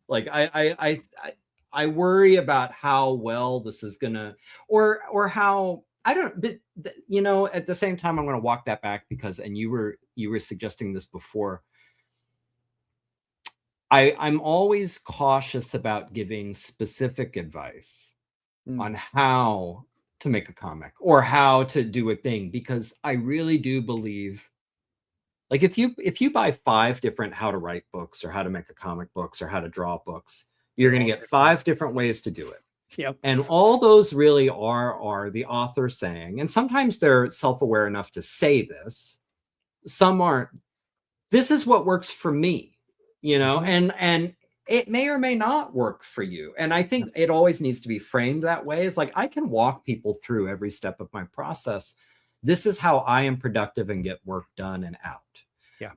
Like I worry about how well this is going to or how I don't but you know, at the same time I'm going to walk that back because and you were suggesting this before. I'm always cautious about giving specific advice on how to make a comic or how to do a thing because I really do believe Like if you buy 5 different how to write books or how to make a comic books or how to draw books, you're going to get 5 different ways to do it. Yep. And all those really are the author saying, and sometimes they're self-aware enough to say this. Some aren't. This is what works for me, and it may or may not work for you. And I think it always needs to be framed that way. It's like I can walk people through every step of my process. This is how I am productive and get work done and out. Yeah.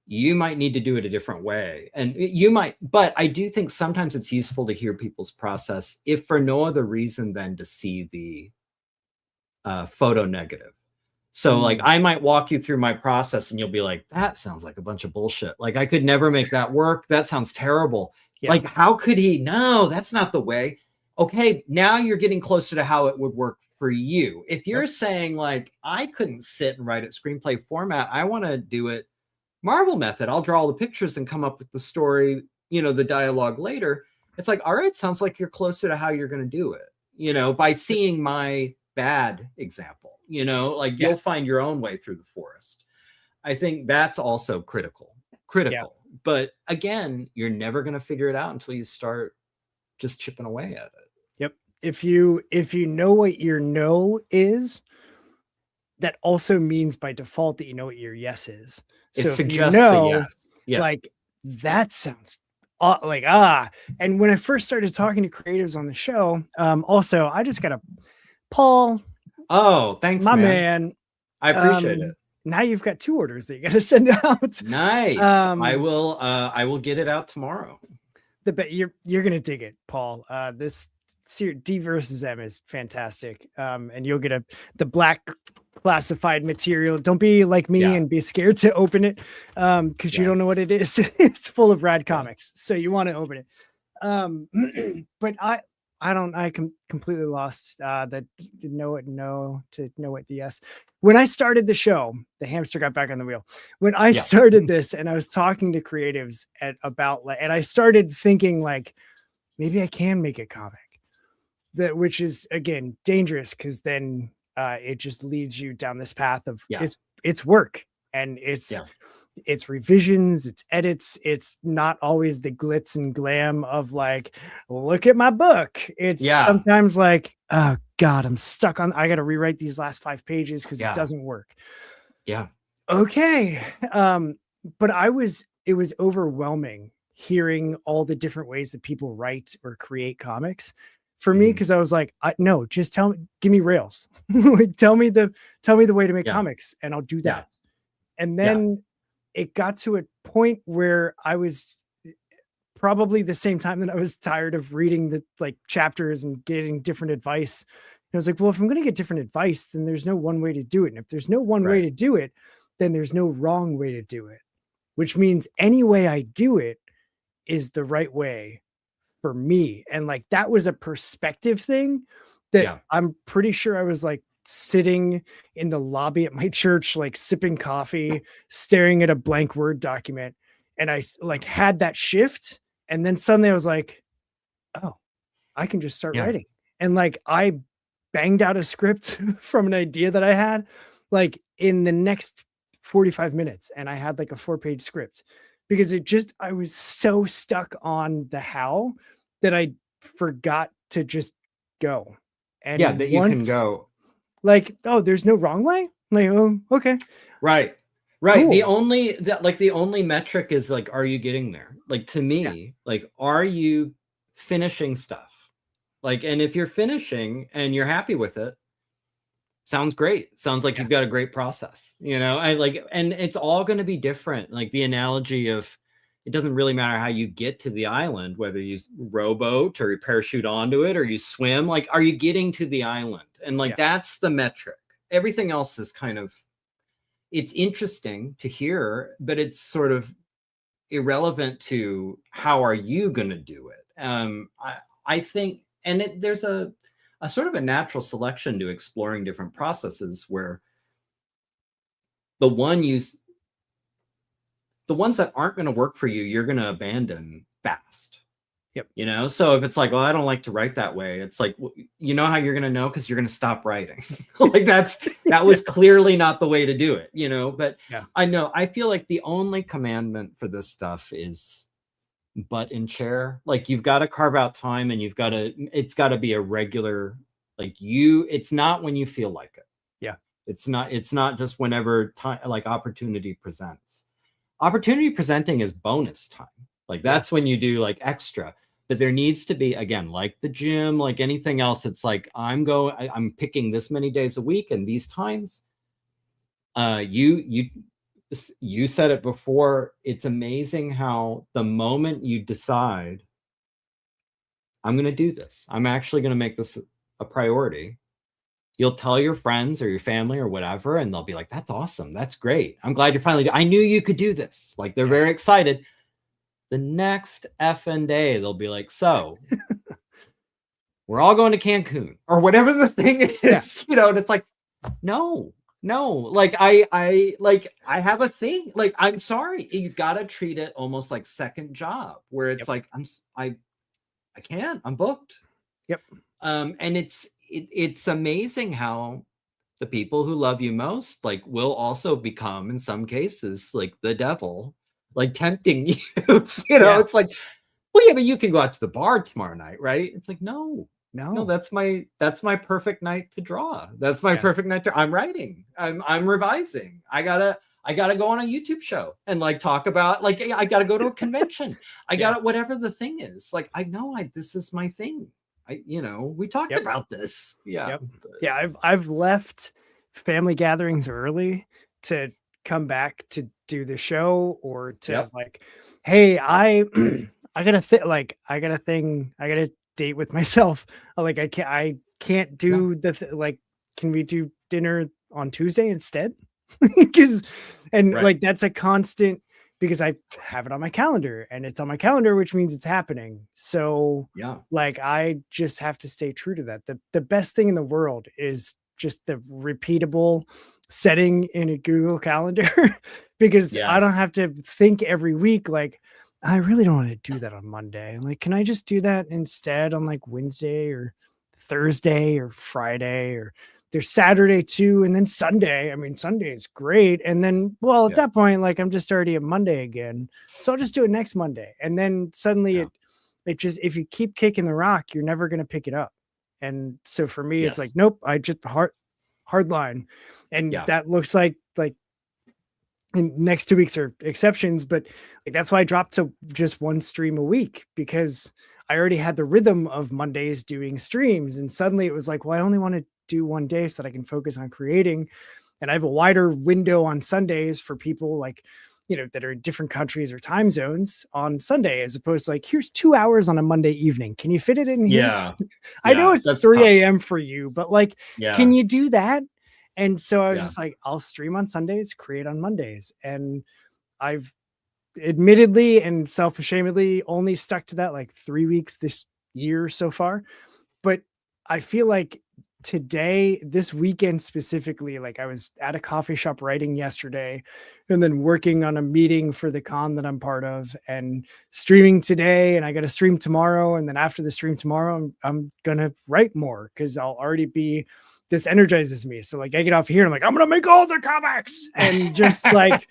You might need to do it a different way, and you might, but I do think sometimes it's useful to hear people's process, if for no other reason than to see the photo negative. So like I might walk you through my process and you'll be like, that sounds like a bunch of bullshit. Like I could never make that work. That sounds terrible. Yeah. Like, how could he? No, that's not the way. Okay, now you're getting closer to how it would work for you. If you're saying like, I couldn't sit and write it screenplay format, I want to do it Marvel method. I'll draw all the pictures and come up with the story, the dialogue later. It's like, all right, sounds like you're closer to how you're going to do it, by seeing my bad example, you'll find your own way through the forest. I think that's also critical. But again, you're never going to figure it out until you start just chipping away at it. Yep. If you know what your no is, that also means by default that you know what your yes is. So It if suggests a yes. Yeah. like that sounds like, and when I first started talking to creatives on the show, also, I just got Paul. Oh, thanks, my man. I appreciate it. Now you've got 2 orders that you got to send out. Nice. I will get it out tomorrow. You're going to dig it, Paul. This DvsM is fantastic. And you'll get the black classified material. Don't be like me and be scared to open it because you don't know what it is. It's full of rad comics, so you want to open it. But I completely lost that didn't know it to know it the yes. When I started the show, the hamster got back on the wheel. When I started this and I was talking to creatives about and I started thinking like, maybe I can make a comic, which is again dangerous because then it just leads you down this path of it's work and it's revisions, it's edits, it's not always the glitz and glam of like, look at my book. It's sometimes like, oh God, I'm stuck on, I got to rewrite these last 5 pages because it doesn't work. Yeah. Okay. But it was overwhelming hearing all the different ways that people write or create comics for me. Cause I was like, no, just give me rails. Like, tell me the way to make comics and I'll do that. And then it got to a point where I was probably the same time that I was tired of reading the like chapters and getting different advice. And I was like, well, if I'm going to get different advice, then there's no one way to do it. And if there's no one way to do it, then there's no wrong way to do it, which means any way I do it is the right way for me. And like, that was a perspective thing that I'm pretty sure I was like sitting in the lobby at my church, like sipping coffee, staring at a blank Word document. And I like had that shift. And then suddenly I was like, oh, I can just start writing. And like, I banged out a script from an idea that I had like in the next 45 minutes. And I had like a 4-page script because I was so stuck on the how that I forgot to just go. And that you can go. Like, oh, there's no wrong way. Like, oh, okay. Right. Cool. The only metric is like, are you getting there? Like to me, like, are you finishing stuff? Like, and if you're finishing and you're happy with it, sounds great. Sounds like you've got a great process, I like, and it's all going to be different. Like the analogy of, it doesn't really matter how you get to the island, whether you rowboat or you parachute onto it or you swim, like, are you getting to the island? And like, that's the metric. Everything else is kind of, it's interesting to hear, but it's sort of irrelevant to how are you going to do it? I think, and there's a sort of a natural selection to exploring different processes where the ones that aren't going to work for you, you're going to abandon fast. Yep. You know, so if it's like, well, I don't like to write that way, it's like, you know how you're going to know, because you're going to stop writing. Like that was clearly not the way to do it, you know. But Yeah. I feel like the only commandment for this stuff is butt in chair. Like you've got to carve out time, and it's got to be a regular, like it's not when you feel like it. Yeah. It's not just whenever time, like opportunity presents. Opportunity presenting is bonus time. Like that's when you do like extra. But there needs to be, again, like the gym, like anything else, it's like I'm picking this many days a week and these times. You said it before. It's amazing how the moment you decide, I'm going to do this, I'm actually going to make this a priority, you'll tell your friends or your family or whatever, and they'll be like, that's awesome. That's great. I'm glad you're finally, I knew you could do this. Like they're very excited. The next effing day, they'll be like, so we're all going to Cancun or whatever the thing is, you know, and it's like, no, like I have a thing. Like, I'm sorry. You got to treat it almost like second job, where it's like, I can't, I'm booked. Yep. And it's amazing how the people who love you most, like, will also become, in some cases, like the devil, like tempting you. You know, it's like, well, yeah, but you can go out to the bar tomorrow night, right? It's like, no, that's my perfect night to draw. That's my perfect night I'm writing. I'm revising. I gotta go on a YouTube show and like talk about, like, I gotta go to a convention. I gotta, whatever the thing is. Like, I know this is my thing. We talked about this. Yeah. Yeah. I've left family gatherings early to come back to do the show, or to like, hey, I got a date with myself. Like, I can't do like, can we do dinner on Tuesday instead? Because like that's a constant, because I have it on my calendar, and it's on my calendar, which means it's happening. So like I just have to stay true to that. The best thing in the world is just the repeatable setting in a Google Calendar, because I don't have to think every week, like, I really don't want to do that on Monday. Like, can I just do that instead on like Wednesday or Thursday or Friday, or there's Saturday too, and then Sunday. I mean, Sunday is great. And then, well, at that point, like, I'm just already at Monday again. So I'll just do it next Monday. And then suddenly it just, if you keep kicking the rock, you're never going to pick it up. And so for me, it's like, nope, I just hard line. And that looks like and next 2 weeks are exceptions, but like, that's why I dropped to just one stream a week, because I already had the rhythm of Mondays doing streams. And suddenly it was like, well, I only want to do one day so that I can focus on creating. And I have a wider window on Sundays for people, like, that are in different countries or time zones on Sunday, as opposed to like, here's 2 hours on a Monday evening. Can you fit it in here? Yeah. I know it's 3 a.m. for you, but like, can you do that? And so I was just like, I'll stream on Sundays, create on Mondays. And I've admittedly and self-ashamedly only stuck to that like 3 weeks this year so far. But I feel like this weekend specifically, like, I was at a coffee shop writing yesterday, and then working on a meeting for the con that I'm part of, and streaming today, and I got to stream tomorrow. And then after the stream tomorrow, I'm going to write more, because I'll already be, this energizes me. So like, I get off here and I'm like, I'm going to make all the comics, and just like,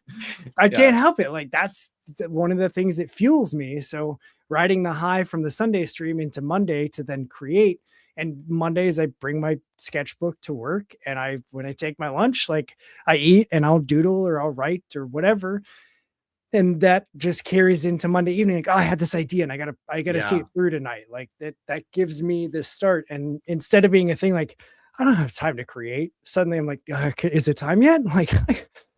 I can't help it. Like, that's one of the things that fuels me. So riding the high from the Sunday stream into Monday to then create. And Mondays I bring my sketchbook to work, and when I take my lunch, like, I eat and I'll doodle or I'll write or whatever. And that just carries into Monday evening. Like, oh, I had this idea and I gotta see it through tonight. Like that gives me this start. And instead of being a thing like, I don't have time to create, suddenly I'm like, is it time yet? Like,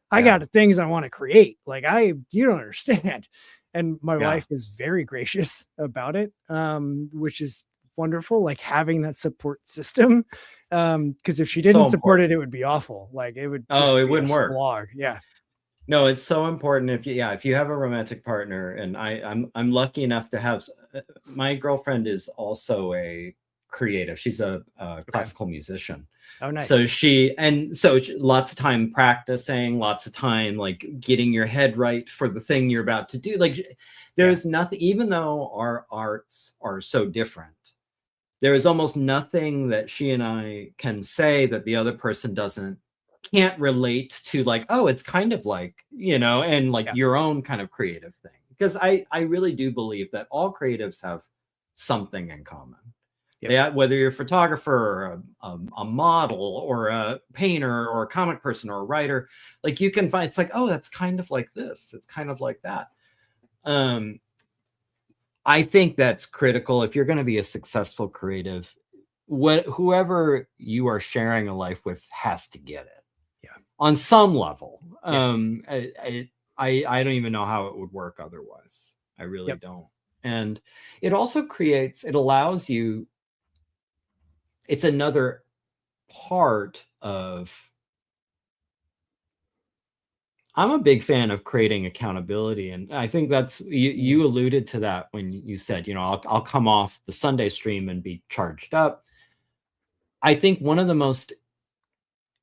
I got things I want to create. Like, you don't understand. And my wife is very gracious about it, which is wonderful. Like, having that support system. Because if she didn't support it, it would be awful. Like, it would it wouldn't work. Slog. Yeah. No, it's so important if you have a romantic partner. And I'm lucky enough to have, my girlfriend is also a creative. She's a classical musician. Oh, nice. So lots of time practicing, lots of time like getting your head right for the thing you're about to do. Like there's nothing, even though our arts are so different, there is almost nothing that she and I can say that the other person can't relate to, like, oh, it's kind of like, and like your own kind of creative thing. Because I really do believe that all creatives have something in common. Yeah, whether you're a photographer or a model or a painter or a comic person or a writer, like you can find, it's like, oh, that's kind of like this. It's kind of like that. I think that's critical. If you're going to be a successful creative, whoever you are sharing a life with has to get it. Yeah. On some level. I don't even know how it would work otherwise. I really don't. And it also allows you, it's another part of, I'm a big fan of creating accountability. And I think that's, you alluded to that when you said, I'll come off the Sunday stream and be charged up. I think one of the most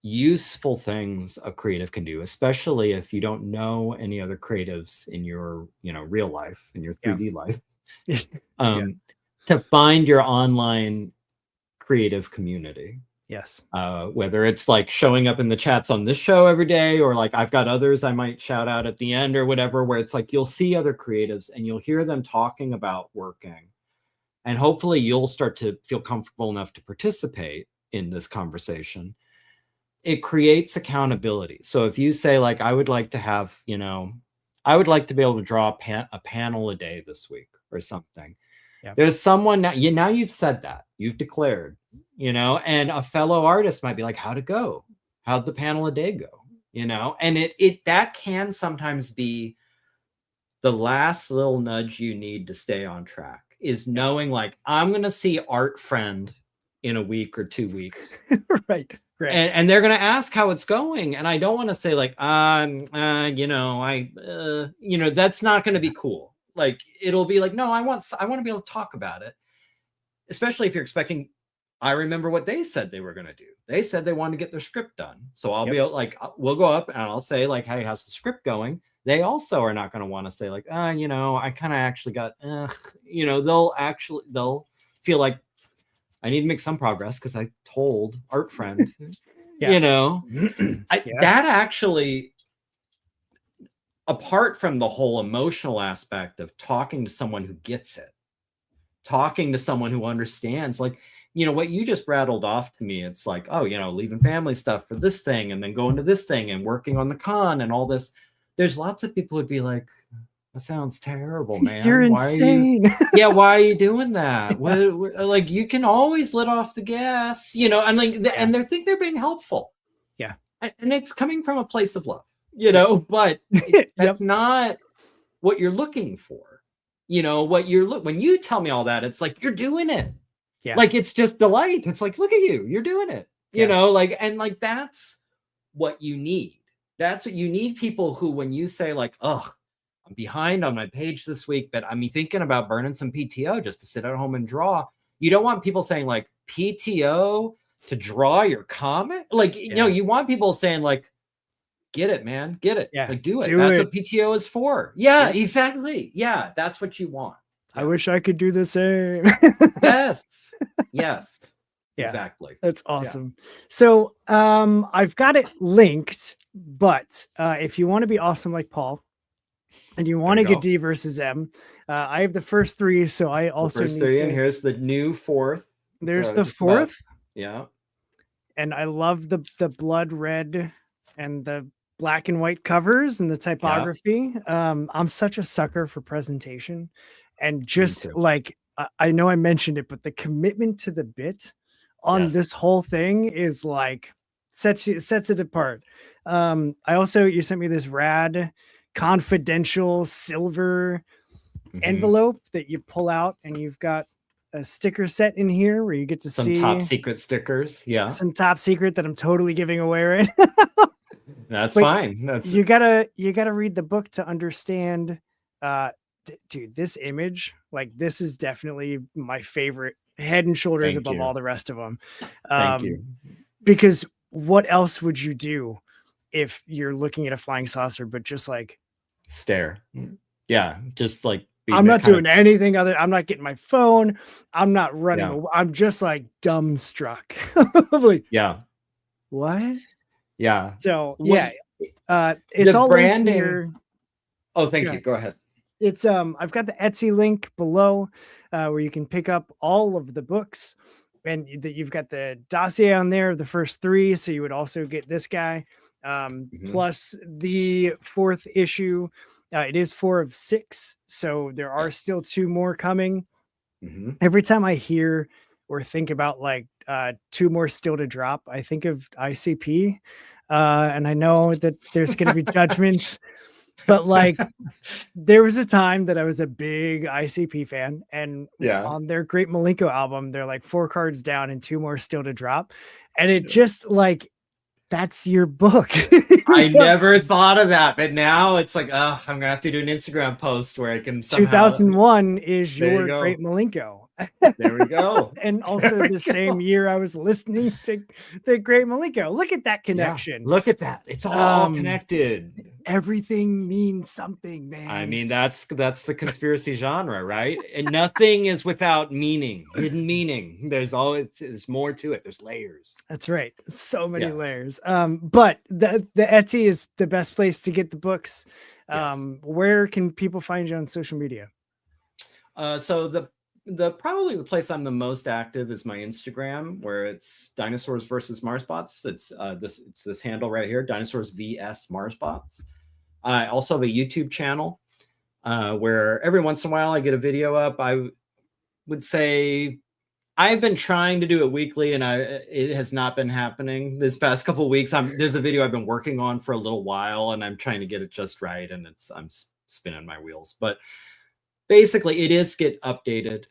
useful things a creative can do, especially if you don't know any other creatives in your, real life, in your 3D life, to find your online creative community. Yes. Whether it's like showing up in the chats on this show every day, or like I've got others I might shout out at the end or whatever, where it's like you'll see other creatives and you'll hear them talking about working, and hopefully you'll start to feel comfortable enough to participate in this conversation. It creates accountability. So if you say like, I would like to have, I would like to be able to draw a panel a day this week or something. Yeah. There's someone now you've said that, you've declared, and a fellow artist might be like, how'd it go? How'd the panel a day go? And that can sometimes be the last little nudge you need to stay on track, is knowing like, I'm going to see Art Friend in a week or 2 weeks. Right. And they're going to ask how it's going. And I don't want to say like, that's not going to be cool. Like, it'll be like, no, I want to be able to talk about it. Especially if you're expecting, I remember what they said they were going to do. They said they wanted to get their script done. So I'll be able, like, we'll go up and I'll say like, hey, how's the script going? They also are not going to want to say like, I kind of actually got, they'll feel like I need to make some progress because I told Art Friend, that actually, apart from the whole emotional aspect of talking to someone who gets it, talking to someone who understands, like, what you just rattled off to me, it's like, oh, leaving family stuff for this thing and then going to this thing and working on the con and all this. There's lots of people who'd be like, that sounds terrible, man. You're insane. Why are you doing that? Like, you can always let off the gas, and like, and they think they're being helpful. Yeah. And it's coming from a place of love, but that's not what you're looking for. When you tell me all that, it's like, you're doing it. Yeah. Like, it's just delight. It's like, look at you, you're doing it, and that's what you need. That's what you need. People who, when you say like, oh, I'm behind on my page this week, but I'm thinking about burning some PTO just to sit at home and draw. You don't want people saying like, PTO to draw your comic. Like, you want people saying like, get it, man, get it. Yeah. Like, do it. That's what PTO is for. Yeah, exactly. Yeah. That's what you want. I wish I could do the same. Yes. Yes. Yeah. Exactly. That's awesome. Yeah. So I've got it linked, but if you want to be awesome like Paul and you want to get DvsM, I have the first 3, so I also need to... and here's the new 4th. There's the 4th. Yeah. And I love the blood red and the black and white covers and the typography. Yeah. I'm such a sucker for presentation, and just like, I know I mentioned it, but the commitment to the bit on this whole thing is like sets it apart. You sent me this rad confidential silver envelope that you pull out, and you've got a sticker set in here where you get to see some top secret stickers. Yeah. Some top secret that I'm totally giving away right. That's fine. You gotta read the book to understand, dude, this image, like, this is definitely my favorite head and shoulders Thank above you. all the rest of them. Thank you. Because what else would you do if you're looking at a flying saucer, but just like Stare. Yeah, just like I'm not doing anything other. I'm not getting my phone. I'm not running. Yeah. I'm just like dumbstruck. Like, yeah, what? yeah. So What- yeah, it's the all linked branding- here. Oh, thank Go you. ahead. Go ahead. It's I've got the Etsy link below where you can pick up all of the books, and that you've got the dossier on there, the first 3. So you would also get this guy, plus the 4th issue. It is 4 of 6, so there are still 2 more coming. Every time I hear or think about like 2 more still to drop, I think of ICP, and I know that there's going to be judgments. But like, there was a time that I was a big ICP fan, and on their Great Malenko album, they're like 4 cards down and 2 more still to drop, and it just like, that's your book. I never thought of that, but now it's like, oh, I'm gonna have to do an Instagram post where I can somehow. 2001 is There you your go. Great Malenko. There we go. And also the same year I was listening to the Great Malenko. Look at that Yeah, connection. look at that. It's all connected. Everything means something, man. I mean, that's the conspiracy genre, right? And nothing is without meaning, hidden meaning. There's more to it. There's layers. That's right. So many Yeah. layers. But the Etsy is the best place to get the books. Yes. Where can people find you on social media? So the probably the place I'm the most active is my Instagram, where it's Dinosaurs versus Marsbots. It's this handle right here, Dinosaurs vs Marsbots. I also have a YouTube channel where every once in a while I get a video up. I would say I've been trying to do it weekly, and it has not been happening this past couple of weeks. There's a video I've been working on for a little while, and I'm trying to get it just right, and I'm spinning my wheels. But basically, it is get updated.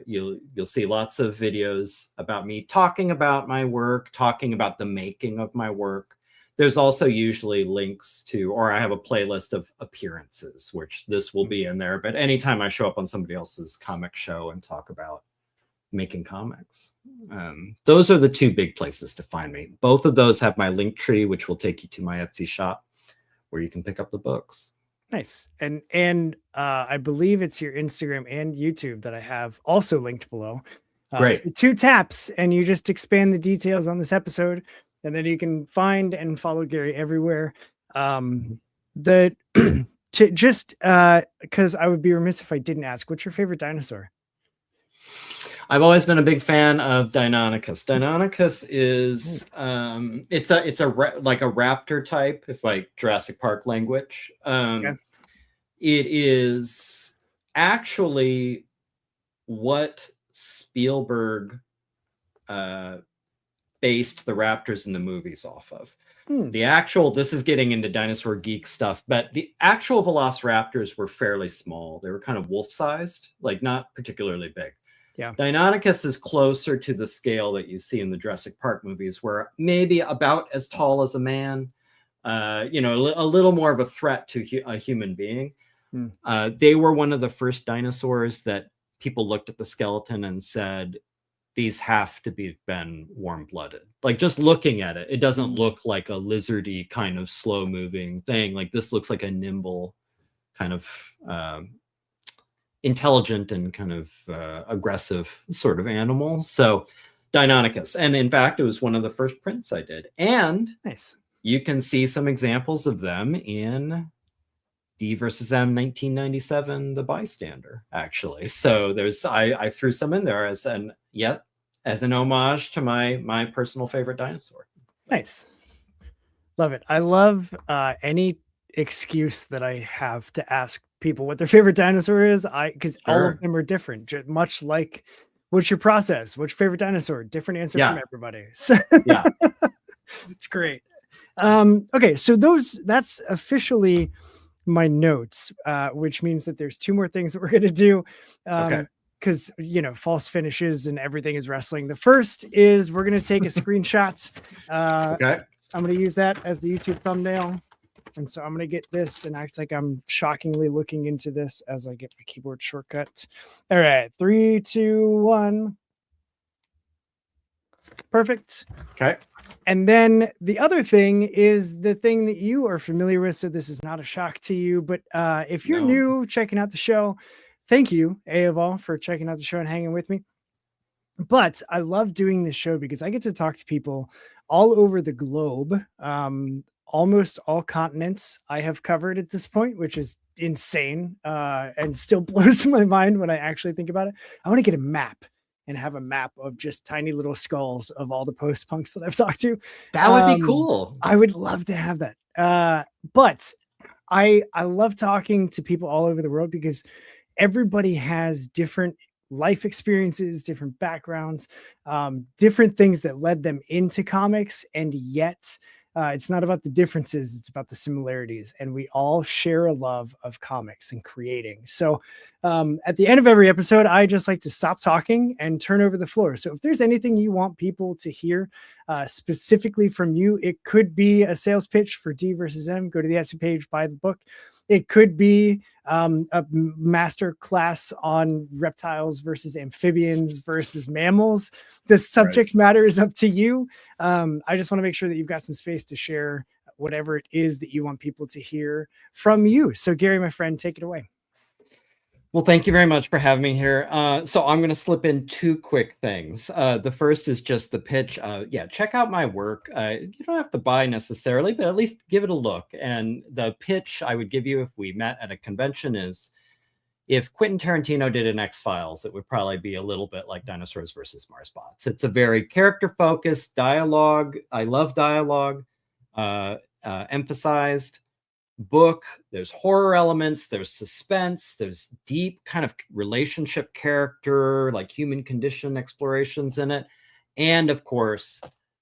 You'll see lots of videos about me talking about my work, talking about the making of my work. There's also usually links to, or I have a playlist of appearances, which this will be in there. But anytime I show up on somebody else's comic show and talk about making comics, those are the 2 big places to find me. Both of those have my link tree, which will take you to my Etsy shop where you can pick up the books. Nice. And I believe it's your Instagram and YouTube that I have also linked below. Great. So 2 taps and you just expand the details on this episode, and then you can find and follow Gary everywhere. Just because I would be remiss if I didn't ask, what's your favorite dinosaur? I've always been a big fan of Deinonychus. Deinonychus is it's like a raptor type, if like Jurassic Park language. It is actually what Spielberg based the raptors in the movies off of. The actual, this is getting into dinosaur geek stuff, but the actual velociraptors were fairly small. They were kind of wolf-sized, like not particularly big. Yeah. Deinonychus is closer to the scale that you see in the Jurassic Park movies, where maybe about as tall as a man, a little more of a threat to a human being. They were one of the first dinosaurs that people looked at the skeleton and said, these have to be been warm-blooded. Like just looking at it, it doesn't look like a lizardy kind of slow-moving thing. Like this looks like a nimble kind of intelligent and kind of aggressive sort of animal. So Deinonychus. And in fact, it was one of the first prints I did. And nice. You can see some examples of them in DvsM 1997, The Bystander, actually. So I threw some in there as an homage to my personal favorite dinosaur. Nice. Love it. I love any excuse that I have to ask people what their favorite dinosaur is. Because all of them are different, much like what's your process? What's your favorite dinosaur? Different answer from everybody. So yeah. It's great. Okay, so that's officially my notes, which means that there's 2 more things that we're going to do. Okay. Because false finishes and everything is wrestling. The first is we're going to take a screenshot. Okay. I'm going to use that as the YouTube thumbnail. And so I'm going to get this and act like I'm shockingly looking into this as I get my keyboard shortcut. All right, 3, 2, 1. Perfect. Okay. And then the other thing is the thing that you are familiar with. So this is not a shock to you, but if you're No. new checking out the show, thank you, A of all, for checking out the show and hanging with me. But I love doing this show because I get to talk to people all over the globe. Almost all continents I have covered at this point, which is insane and still blows my mind when I actually think about it. I want to get a map and have a map of just tiny little skulls of all the post-punks that I've talked to. That would be cool. I would love to have that. But I love talking to people all over the world because everybody has different life experiences, different backgrounds, different things that led them into comics. And yet it's not about the differences, it's about the similarities. And we all share a love of comics and creating. So at the end of every episode, I just like to stop talking and turn over the floor. So if there's anything you want people to hear specifically from you, it could be a sales pitch for DvsM. Go to the Etsy page, buy the book. It could be a master class on reptiles versus amphibians versus mammals. The subject matter is up to you. I just want to make sure that you've got some space to share whatever it is that you want people to hear from you. So Gary, my friend, take it away. Well, thank you very much for having me here. So I'm going to slip in 2 quick things. The first is just the pitch. Yeah, check out my work. You don't have to buy necessarily, but at least give it a look. And the pitch I would give you if we met at a convention is, if Quentin Tarantino did an X-Files, it would probably be a little bit like Dinosaurs versus Marsbots. It's a very character-focused dialogue. I love dialogue, emphasized book. There's horror elements, there's suspense, there's deep kind of relationship character, like human condition explorations in it. And of course,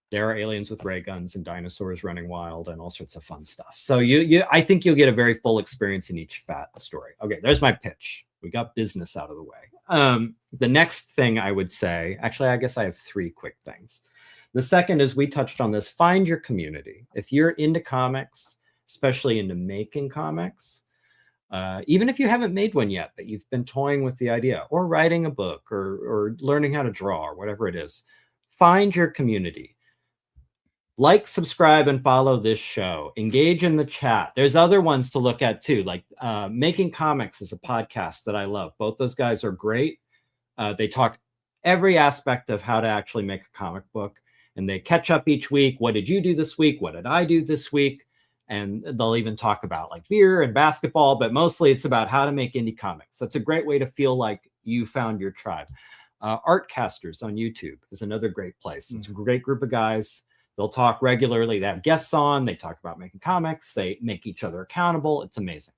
there are aliens with ray guns and dinosaurs running wild and all sorts of fun stuff. So I think you'll get a very full experience in each fat story. Okay, there's my pitch. We got business out of the way. The next thing I would say, actually, I guess I have 3 quick things. The second is, we touched on this, find your community. If you're into comics, especially into making comics, even if you haven't made one yet, but you've been toying with the idea, or writing a book, or learning how to draw, or whatever it is, find your community. Like, subscribe, and follow this show. Engage in the chat. There's other ones to look at too, like Making Comics is a podcast that I love. Both those guys are great. They talk every aspect of how to actually make a comic book, and they catch up each week. What did you do this week? What did I do this week? And they'll even talk about like beer and basketball, but mostly it's about how to make indie comics. That's a great way to feel like you found your tribe. Artcasters on YouTube is another great place. It's a great group of guys. They'll talk regularly. They have guests on. They talk about making comics. They make each other accountable. It's amazing.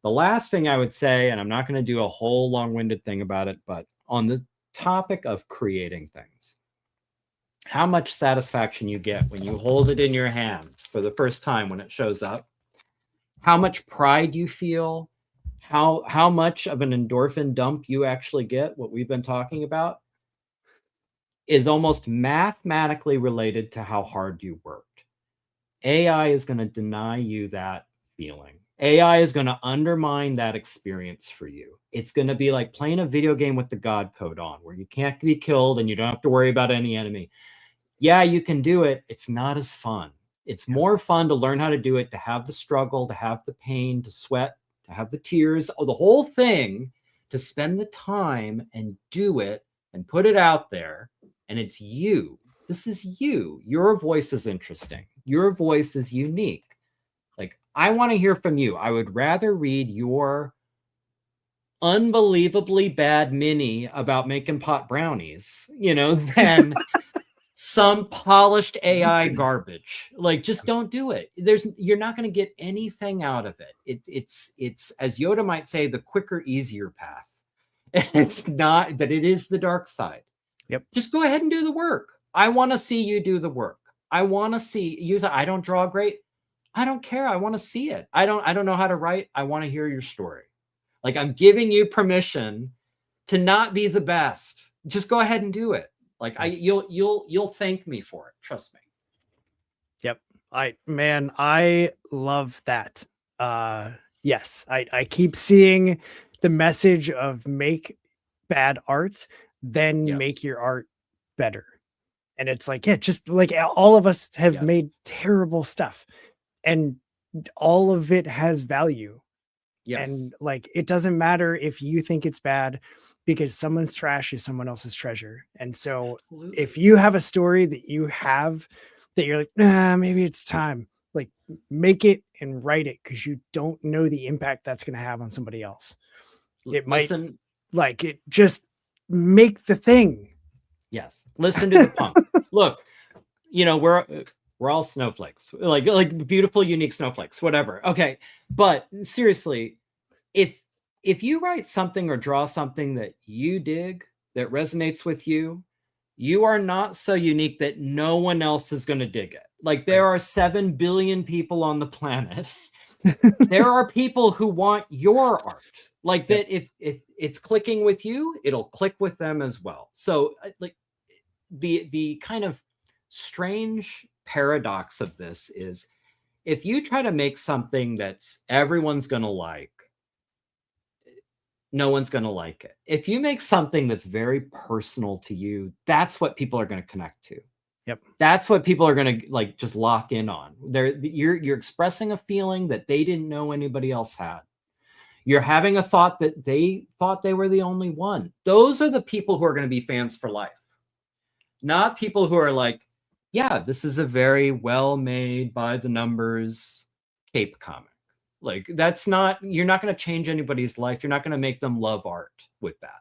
The last thing I would say, and I'm not going to do a whole long-winded thing about it, but on the topic of creating things, how much satisfaction you get when you hold it in your hands for the first time when it shows up, how much pride you feel, how much of an endorphin dump you actually get, what we've been talking about, is almost mathematically related to how hard you worked. AI is going to deny you that feeling. AI is going to undermine that experience for you. It's going to be like playing a video game with the God code on, where you can't be killed and you don't have to worry about any enemy. Yeah, you can do it. It's not as fun. It's more fun to learn how to do it, to have the struggle, to have the pain, to sweat, to have the tears, the whole thing, to spend the time and do it and put it out there. And it's you. This is you. Your voice is interesting. Your voice is unique. Like, I want to hear from you. I would rather read your unbelievably bad mini about making pot brownies, than some polished AI garbage. Like, just don't do it. You're not going to get anything out of it. It's, as Yoda might say, the quicker, easier path. It's not, but it is the dark side. Yep. Just go ahead and do the work. I want to see you do the work. I want to see you. I don't draw great. I don't care. I want to see it. I don't know how to write. I want to hear your story. Like, I'm giving you permission to not be the best. Just go ahead and do it. Like, you'll thank me for it. Trust me. Yep. I love that. Yes, I keep seeing the message of make bad art, then make Yes. your art better. And it's like, yeah, just like all of us have Yes. made terrible stuff, and all of it has value. Yes. And like, it doesn't matter if you think it's bad, because someone's trash is someone else's treasure. And so Absolutely. if you have a story that you have that you're like, nah, maybe it's time, like make it and write it, because you don't know the impact that's going to have on somebody else. It might, Listen, like, it just make the thing. yes. Listen to the punk. Look, you know, we're all snowflakes, like beautiful, unique snowflakes, whatever. Okay. But seriously, if you write something or draw something that you dig, that resonates with you, you are not so unique that no one else is going to dig it. Like there are 7 billion people on the planet. There are people who want your art. Like that, if it's clicking with you, it'll click with them as well. So like the kind of strange paradox of this is, if you try to make something that's everyone's going to like, no one's going to like it. If you make something that's very personal to you, that's what people are going to connect to. Yep. That's what people are going to like just lock in on. You're expressing a feeling that they didn't know anybody else had. You're having a thought that they thought they were the only one. Those are the people who are going to be fans for life. Not people who are like, yeah, this is a very well made, by the numbers cape comic. Like that's not, you're not going to change anybody's life. You're not going to make them love art with that.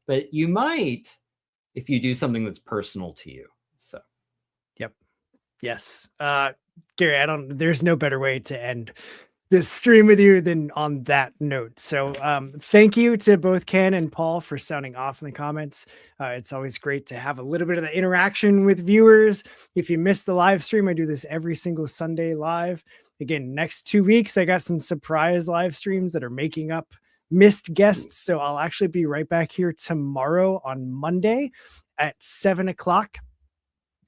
But you might if you do something that's personal to you. So Yep. Yes. Gary, there's no better way to end this stream with you than on that note. So thank you to both Ken and Paul for sounding off in the comments. It's always great to have a little bit of the interaction with viewers. If you missed the live stream, I do this every single Sunday live. Again, next 2 weeks, I got some surprise live streams that are making up missed guests. So I'll actually be right back here tomorrow on Monday at 7 o'clock.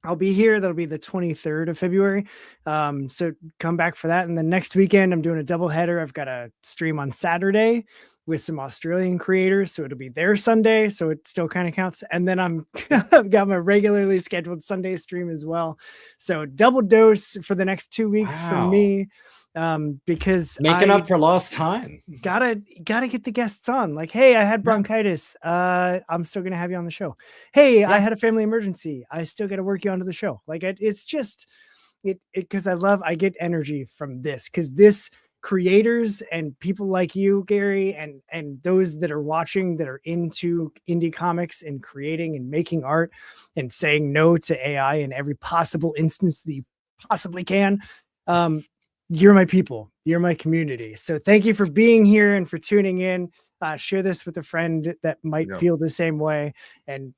I'll be here. That'll be the 23rd of February. So come back for that. And then next weekend, I'm doing a double header. I've got a stream on Saturday with some Australian creators. So it'll be their Sunday. So it still kind of counts. And then I've got my regularly scheduled Sunday stream as well. So double dose for the next 2 weeks from me. Because making up for lost time. Gotta get the guests on. Like, hey, I had bronchitis. I'm still gonna have you on the show. Hey, I had a family emergency. I still gotta work you onto the show. Like, it's just it because I get energy from this, because this creators and people like you, Gary, and those that are watching that are into indie comics and creating and making art and saying no to AI in every possible instance that you possibly can. You're my people. You're my community. So thank you for being here and for tuning in. Share this with a friend that might feel the same way, and,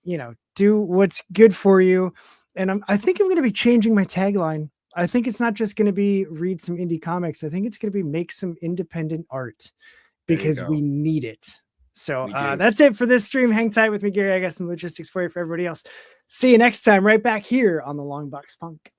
do what's good for you. And I think I'm going to be changing my tagline. I think it's not just going to be read some indie comics. I think it's going to be make some independent art, because we need it. So that's it for this stream. Hang tight with me, Gary. I got some logistics for you for everybody else. See you next time right back here on the Long Box Punk.